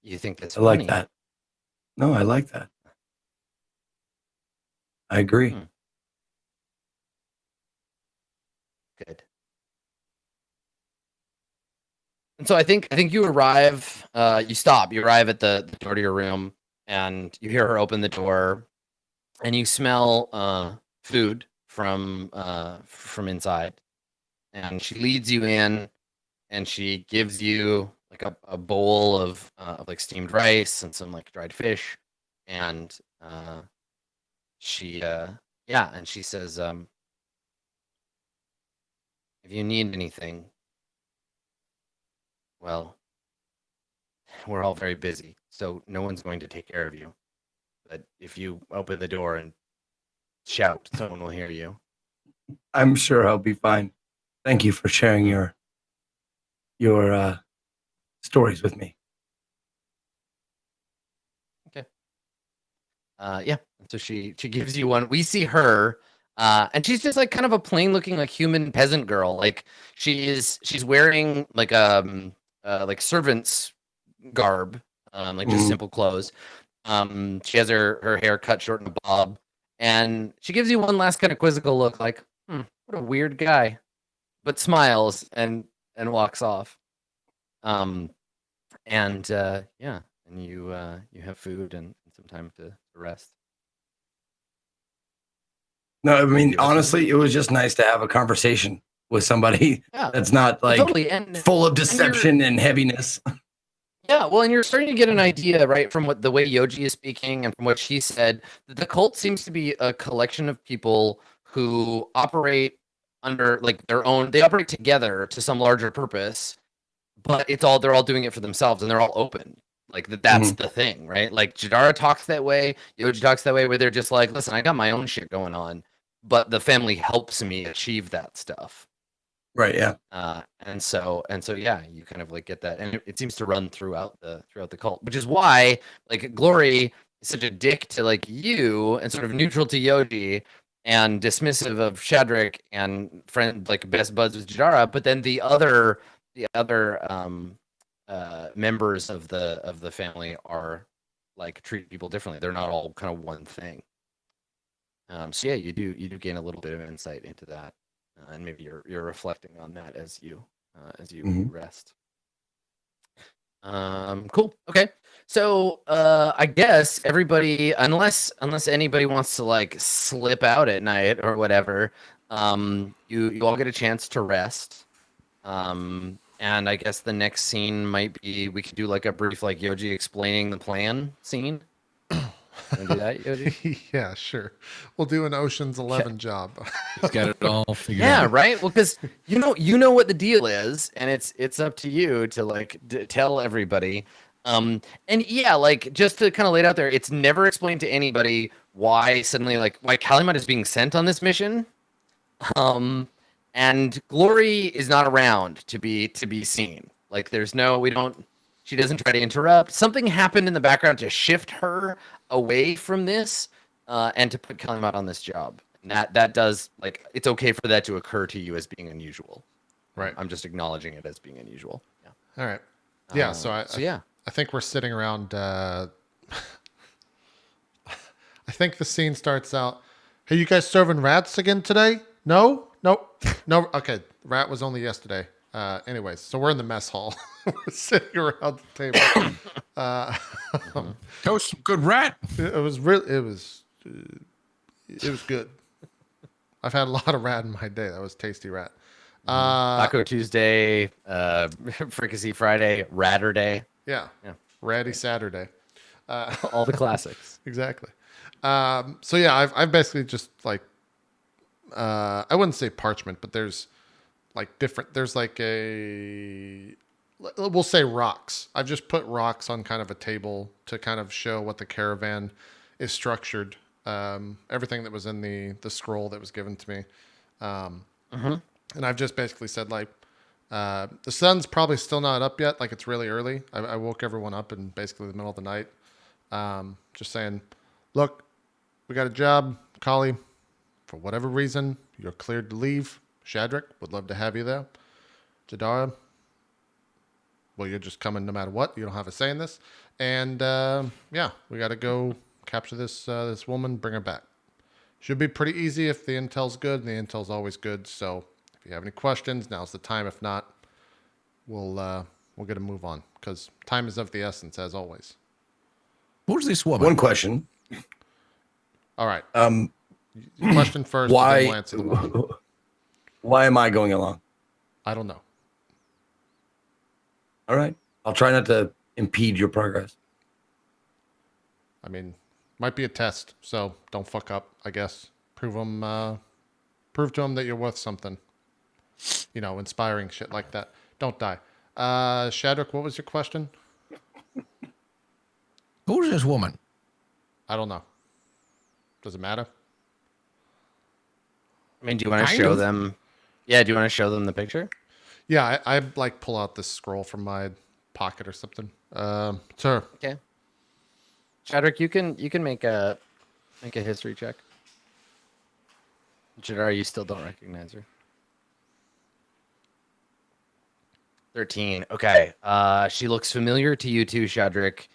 You think that's I like funny? that. No, I like that. I agree. Good. And so I think you arrive. You stop. You arrive at the door to your room, and you hear her open the door, and you smell food from inside. And she leads you in, and she gives you like a bowl of like steamed rice and some like dried fish, and she and she says, if you need anything, well, we're all very busy, so no one's going to take care of you. But if you open the door and shout, someone will hear you. I'm sure I'll be fine. Thank you for sharing your stories with me. Okay. Yeah. So she gives you one. We see her, and she's just like kind of a plain looking like human peasant girl. Like she's wearing like servant's garb, like just simple clothes. She has her hair cut short in a bob, and she gives you one last kind of quizzical look, like, what a weird guy, but smiles and walks off. And yeah, and you have food and some time to rest. No, I mean, You have honestly, it was just nice to have a conversation with somebody Yeah, that's not like totally, and full of deception and heaviness. yeah, well, and you're starting to get an idea, right, from what the way Yoji is speaking and from what she said, that the cult seems to be a collection of people who operate under like their own. They operate together to some larger purpose, but they're all doing it for themselves, and they're all open. Like that's the thing, right? Like Jadara talks that way, Yoji talks that way, where they're just like, listen, I got my own shit going on, but the family helps me achieve that stuff. Right. Yeah. And so yeah, you kind of like get that, and it seems to run throughout the cult, which is why like Glory is such a dick to like you and sort of neutral to Yoji and dismissive of Shadrach and friend like best buds with Jadara, but then the other members of the family are like treat people differently. They're not all kind of one thing. So yeah, you do gain a little bit of insight into that, and maybe you're reflecting on that as you rest. Cool. Okay. So I guess everybody, unless anybody wants to like slip out at night or whatever, you all get a chance to rest. And I guess the next scene might be we could do like a brief like Yoji explaining the plan scene. Wanna do that, Yoji? Yeah, sure. We'll do an Ocean's 11 job. He's got it all figured Yeah, out. right. Well, because you know what the deal is, and it's up to you to like tell everybody. And yeah, like just to kind of lay it out there, it's never explained to anybody why suddenly like why Kallimath is being sent on this mission. And Glory is not around to be seen. Like there's no we don't she doesn't try to interrupt. Something happened in the background to shift her away from this and to put Kallimath on this job. And that does like it's okay for that to occur to you as being unusual. Right. I'm just acknowledging it as being unusual. Yeah. All right. Yeah. Yeah. I think we're sitting around. I think the scene starts out. Hey, you guys serving rats again today? No. Nope. No. Okay. Rat was only yesterday. Anyways, so we're in the mess hall. We're sitting around the table. Toast some good rat. It was really. It was good. I've had a lot of rat in my day. That was tasty rat. Taco Tuesday, Fricassee Friday, Ratter Day. Yeah. Ratty Saturday. All the classics. Exactly. So yeah, I've basically just like I wouldn't say parchment, but there's like different. There's like we'll say rocks. I've just put rocks on kind of a table to kind of show what the caravan is structured. Everything that was in the scroll that was given to me. And I've just basically said like the sun's probably still not up yet. Like it's really early. I woke everyone up in basically the middle of the night. Just saying, look, we got a job, Kali. For whatever reason, you're cleared to leave. Shadrach, would love to have you there. Jadara, well, you're just coming no matter what. You don't have a say in this. And yeah, we got to go capture this this woman, bring her back. Should be pretty easy if the intel's good, and the intel's always good. So if you have any questions, now's the time. If not, we'll get a move on because time is of the essence, as always. Who's this woman? One question. All right. Question first. Why? Then we'll answer the one. Why am I going along? I don't know. All right. I'll try not to impede your progress. I mean, might be a test, so don't fuck up. I guess prove to them that you're worth something. You know, inspiring shit like that. Don't die. Shadrach, what was your question? Who's this woman? I don't know. Does it matter? I mean, do you want to Kind show of. them? Yeah, do you want to show them the picture? Yeah, I like pull out this scroll from my pocket or something. Sir. Okay. Shadrach, you can make a history check. Jadar, you still don't recognize her. 13. Okay. She looks familiar to you too, Shadrach.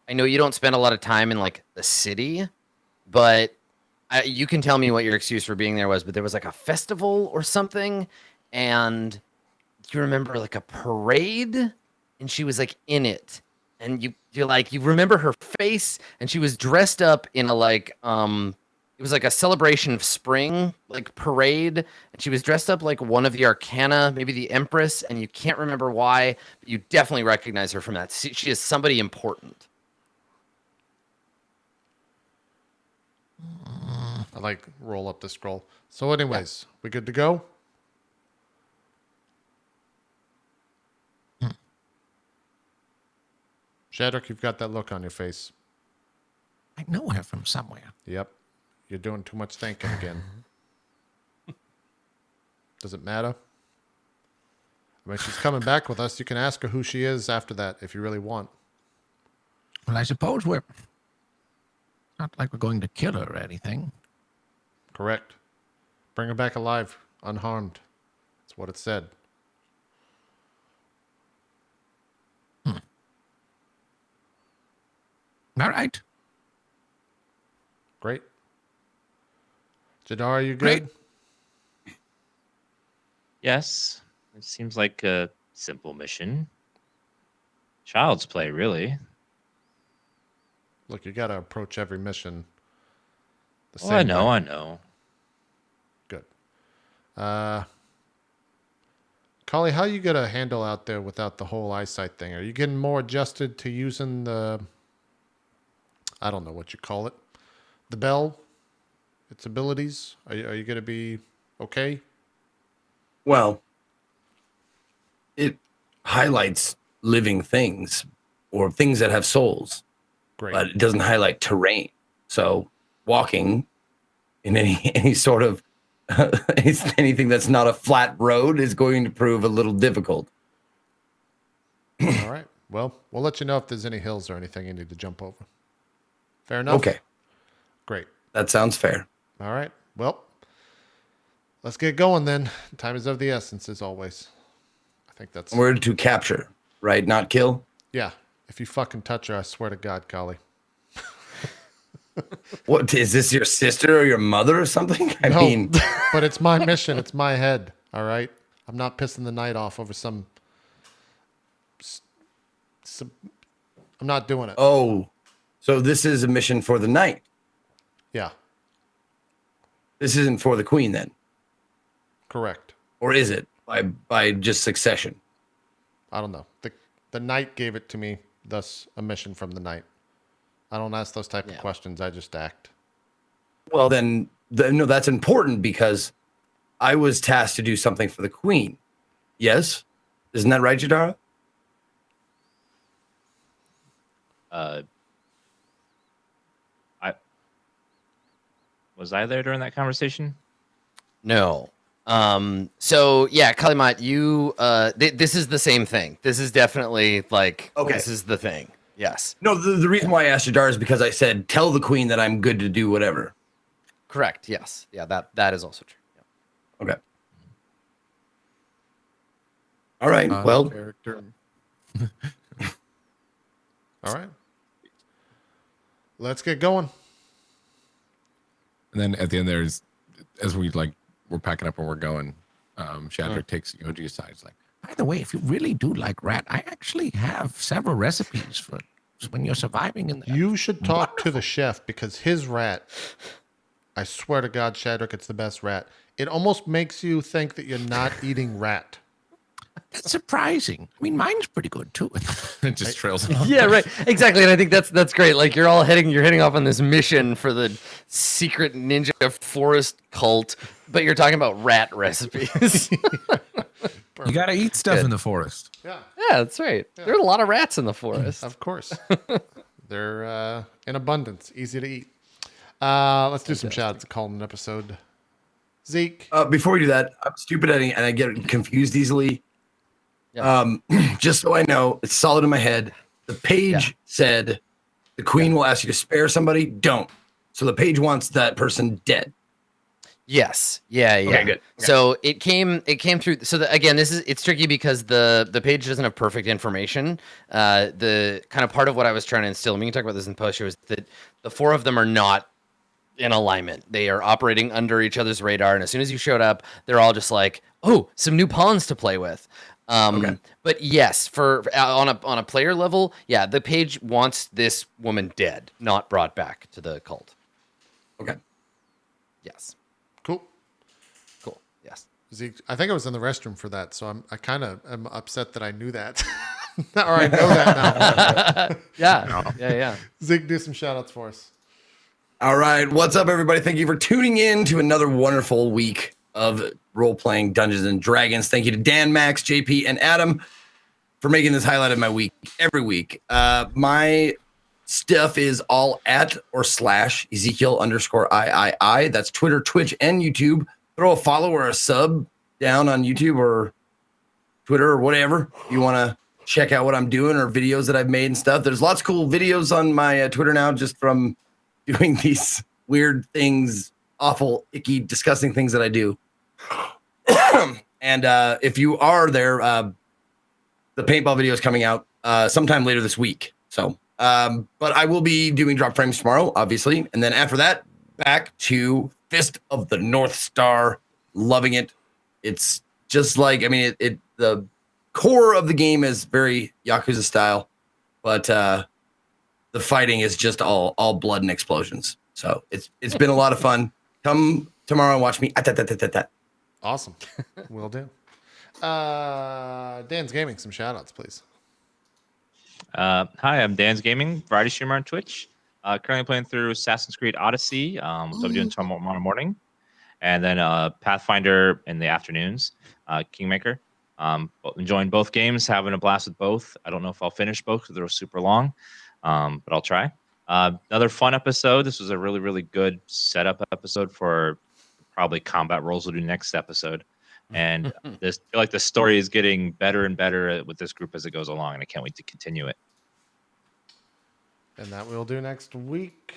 I know you don't spend a lot of time in like the city, but you can tell me what your excuse for being there was. But there was like a festival or something, and you remember like a parade, and she was like in it, and you remember her face, and she was dressed up in a like it was like a celebration of spring, like parade, and she was dressed up like one of the Arcana, maybe the Empress, and you can't remember why, but you definitely recognize her from that. She is somebody important. I like roll up the scroll. So anyways, we good to go? Shadrach, you've got that look on your face. I know her from somewhere. Yep. You're doing too much thinking again. Does it matter? I mean, she's coming back with us. You can ask her who she is after that if you really want. Well, I suppose we're not like we're going to kill her or anything. Correct. Bring her back alive, unharmed. That's what it said. All right. Great. Jadar, are you Great. good? Yes, it seems like a simple mission. child's play, really. Look, you got to approach every mission the Oh, same I know, way. I know. Good. Collie, how you get a handle out there without the whole eyesight thing? Are you getting more adjusted to using the, I don't know what you call it, the bell, its abilities? Are you going to be okay? Well, it highlights living things or things that have souls, Great. but it doesn't highlight terrain. So walking in any sort of anything that's not a flat road is going to prove a little difficult. All right. Well, we'll let you know if there's any hills or anything you need to jump over. Fair enough? Okay, Great. that sounds fair. All right. Well, let's get going then. Time is of the essence, as always. I think that's... Word to capture, right? Not kill. Yeah. If you fucking touch her, I swear to God, Collie. What is this? Your sister or your mother or something? I No, mean, but it's my mission. It's my head. All right. I'm not pissing the night off over some. I'm not doing it. oh, so this is a mission for the night. Yeah. This isn't for the queen then, Correct. or is it by just succession? I don't know. The knight gave it to me. Thus, a mission from the knight. I don't ask those type of questions. I just act. Well, then, no, that's important because I was tasked to do something for the queen. Yes, isn't that right, Jadara? Was I there during that conversation? No. So yeah, Kallimath, you this is the same thing. This is definitely like this is the thing. Yes. No, the reason why I asked Jadara is because I said, tell the queen that I'm good to do whatever. Correct. Yes. Yeah, that is also true. Yeah. Okay. All right. Well, Character. All right. Let's get going. And then at the end, there's as we're packing up and we're going, Shadrach takes Yoji aside. He's like, By the way, if you really do like rat, I actually have several recipes for when you're surviving in the. You should talk to the chef because his rat, I swear to God, Shadrach, it's the best rat. It almost makes you think that you're not eating rat. That's surprising. I mean, mine's pretty good too. it just trails off. Yeah, right. Exactly. And I think that's great. Like you're heading off on this mission for the secret ninja forest cult, but you're talking about rat recipes. You got to eat stuff in the forest. Yeah, Yeah, that's right. There are a lot of rats in the forest. of course. They're in abundance, easy to eat. Let's do some shout outs to call an episode. Zeke. before we do that, I'm stupid and I get confused easily. Yeah. Just so I know, it's solid in my head. The page said the queen will ask you to spare somebody. Don't. So the page wants that person dead. Yes. Yeah. Yeah. Okay, good. Okay. So it came through. So again, it's tricky because the page doesn't have perfect information. The kind of part of what I was trying to instill, and we can talk about this in post show, is that the four of them are not in alignment. They are operating under each other's radar. And as soon as you showed up, they're all just like, oh, some new pawns to play with. But yes, for on a player level, yeah, the page wants this woman dead, not brought back to the cult. Okay. Yes. Cool. Cool. Yes. Zeke, I think I was in the restroom for that, so I kind of am upset that I knew that. Or I know that now. Yeah. Zeke, do some shout outs for us. All right. What's up, everybody? Thank you for tuning in to another wonderful week of role-playing Dungeons and Dragons. Thank you to Dan, Max, JP, and Adam for making this highlight of my week every week. My stuff is all at or / Ezekiel_III. That's Twitter, Twitch, and YouTube. Throw a follow or a sub down on YouTube or Twitter or whatever. If you want to check out what I'm doing or videos that I've made and stuff. There's lots of cool videos on my Twitter now just from doing these weird things, awful, icky, disgusting things that I do. And if you are there, the paintball video is coming out sometime later this week. So, but I will be doing drop frames tomorrow, obviously. And then after that, back to Fist of the North Star. Loving it. It's just like, I mean, the core of the game is very Yakuza style. but the fighting is just all blood and explosions. So it's been a lot of fun. Come tomorrow and watch me. Awesome. Will do. Dan's Gaming, some shout outs, please. Hi, I'm DansGaming, variety streamer on Twitch. Currently playing through Assassin's Creed Odyssey, which I'll be doing tomorrow morning. And then Pathfinder in the afternoons, Kingmaker. Enjoying both games, having a blast with both. I don't know if I'll finish both because they're super long, but I'll try. Another fun episode. This was a really, really good setup episode for probably combat roles we'll do next episode. And this, I feel like the story is getting better and better with this group as it goes along, and I can't wait to continue it. And that we'll do next week.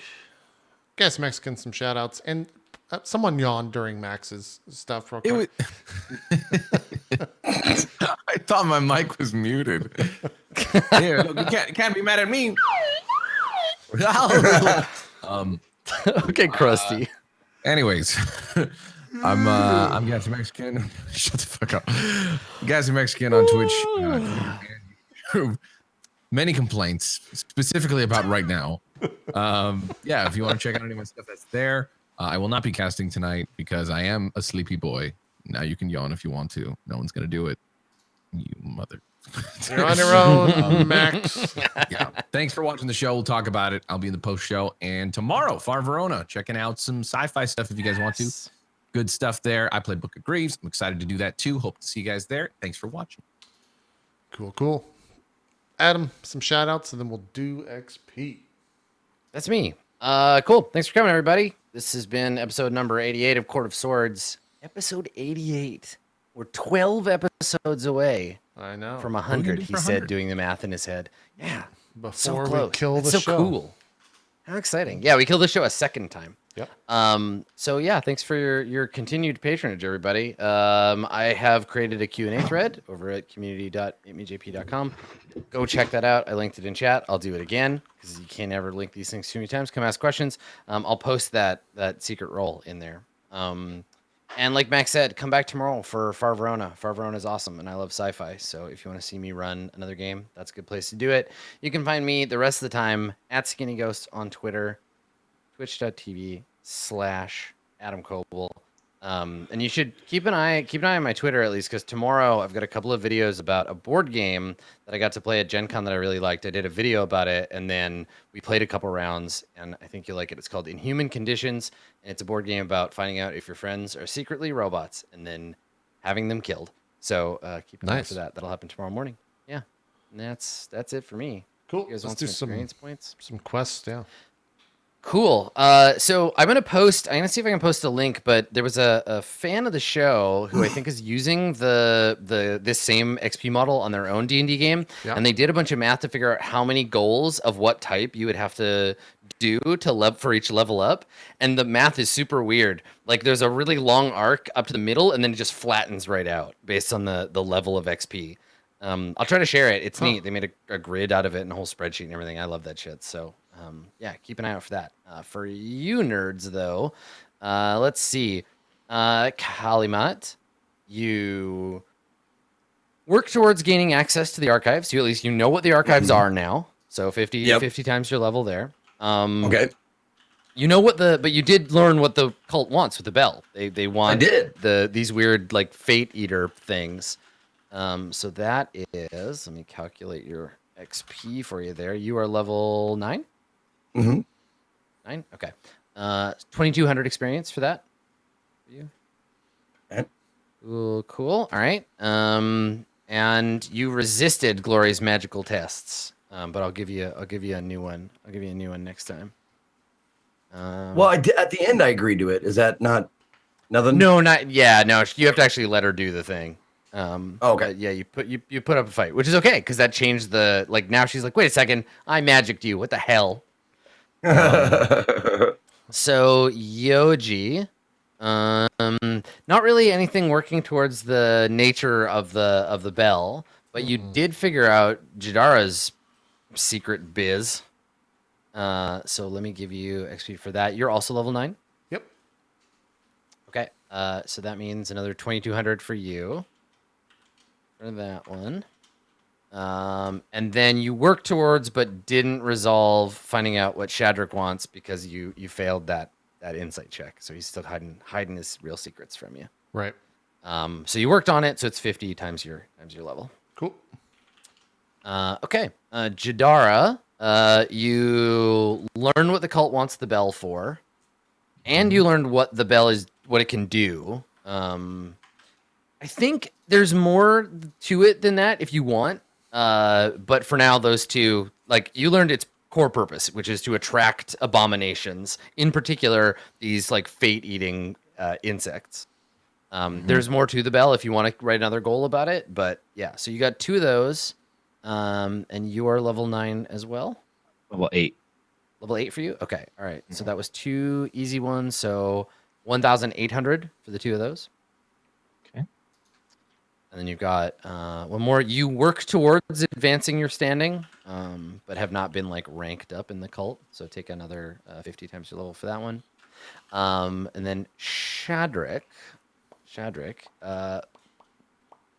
GassyMexican, some shout outs. And someone yawned during Max's stuff real quick. I thought my mic was muted. Here, look, you can't be mad at me. Okay, Krusty. Anyways, I'm GassyMexican. Shut the fuck up. GassyMexican on Twitch. Many complaints, specifically about right now. Yeah, if you want to check out any of my stuff, that's there. I will not be casting tonight because I am a sleepy boy. Now you can yawn if you want to. No one's gonna do it. You mother. You're on your own, Max. Yeah. Thanks for watching the show. We'll talk about it. I'll be in the post show. And tomorrow, Far Verona, checking out some sci-fi stuff if you guys want to. Good stuff there. I played Book of Greaves. I'm excited to do that too. Hope to see you guys there. Thanks for watching. Cool. Adam, some shout outs, and then we'll do XP. That's me. Cool. Thanks for coming, everybody. This has been episode number 88 of Court of Swords. Episode 88. We're 12 episodes away. I know. From 100, he said, doing the math in his head. Yeah. Before so we kill the That's show. so cool. How exciting. Yeah, we killed the show a second time. Yep. So yeah, thanks for your continued patronage, everybody. I have created a Q&A thread over at community.itmeJP.com. Go check that out. I linked it in chat. I'll do it again because you can't ever link these things too many times. Come ask questions. I'll post that secret role in there. And like Max said, come back tomorrow for Far Verona. Far Verona is awesome, and I love sci-fi. So if you want to see me run another game, that's a good place to do it. You can find me the rest of the time at skinnyghost on Twitter, twitch.tv/Adam Coble. And you should keep an eye on my Twitter at least, because tomorrow I've got a couple of videos about a board game that I got to play at Gen Con that I really liked. I did a video about it, and then we played a couple rounds, and I think you'll like it. It's called Inhuman Conditions, and it's a board game about finding out if your friends are secretly robots and then having them killed. So keep an eye for that. That'll happen tomorrow morning. Yeah, and that's it for me. Cool. You guys Let's want do some experience points? Some quests, yeah. Cool. So I'm gonna see if I can post a link, but there was a fan of the show who I think is using this same XP model on their own D&D game, and they did a bunch of math to figure out how many goals of what type you would have to do to for each level up, and the math is super weird. Like there's a really long arc up to the middle, and then it just flattens right out based on the level of XP. I'll try to share it. It's neat. They made a grid out of it and a whole spreadsheet and everything. I love that shit. So yeah, keep an eye out for that. For you nerds, though, let's see. Kallimath, you work towards gaining access to the archives. You at least know what the archives are now. So 50 times your level there. Okay. You know but you did learn what the cult wants with the bell. They want these weird like fate eater things. So that is, let me calculate your XP for you there. You are level 9? Mm-hmm. 9? Okay. 2,200 experience for that. For you. Okay. Cool. All right. And you resisted Glory's magical tests. But I'll give you a new one. I'll give you a new one next time. Well, at the end, I agreed to it. Is that not nothing? No, not yeah. No, you have to actually let her do the thing. Okay. Yeah, you put up a fight, which is okay because that changed the now she's like, wait a second, I magicked you. What the hell? So Yoji, not really anything working towards the nature of the bell, but you did figure out Jadara's secret biz. So let me give you XP for that. You're also level 9. Yep. Okay. So that means another 2,200 for you. For that one. And then you work towards, but didn't resolve finding out what Shadrach wants because you failed that insight check. So he's still hiding his real secrets from you. Right. So you worked on it, so it's 50 times your level. Cool. Okay. Jadara, you learn what the cult wants the bell for, and you learned what the bell is, what it can do. I think there's more to it than that if you want. But for now, those two, like, you learned its core purpose, which is to attract abominations, in particular these like fate-eating insects. There's more to the bell if you want to write another goal about it, but yeah. So you got 2 of those, and you are level 9 as well. Level 8. Level 8 for you. Okay, all right. So that was 2 easy ones. So 1,800 for the 2 of those. Okay. And then you've got 1 more. You work towards advancing your standing, but have not been like ranked up in the cult. So take another 50 times your level for that one. And then Shadrach,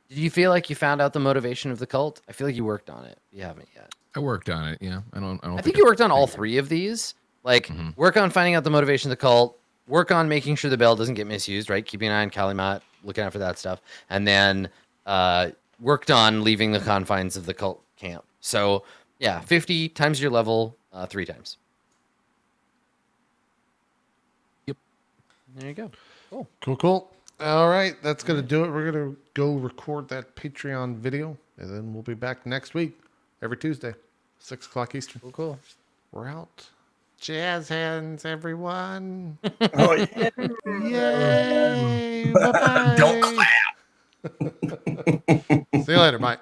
did you feel like you found out the motivation of the cult? I feel like you worked on it. You haven't yet. I worked on it. Yeah, I don't. I think you worked on all 3 of these. Like, work on finding out the motivation of the cult. Work on making sure the bell doesn't get misused. Right, keeping an eye on Kallimath, looking out for that stuff, and then worked on leaving the confines of the cult camp. So yeah, 50 times your level, 3 times. Yep. There you go. Cool. Cool. All right, that's going to do it. We're going to go record that Patreon video, and then we'll be back next week, every Tuesday, 6 o'clock Eastern. Cool. We're out. Jazz hands, everyone. Oh, yeah. Yay. Bye-bye. Don't clap. See you later. Bye.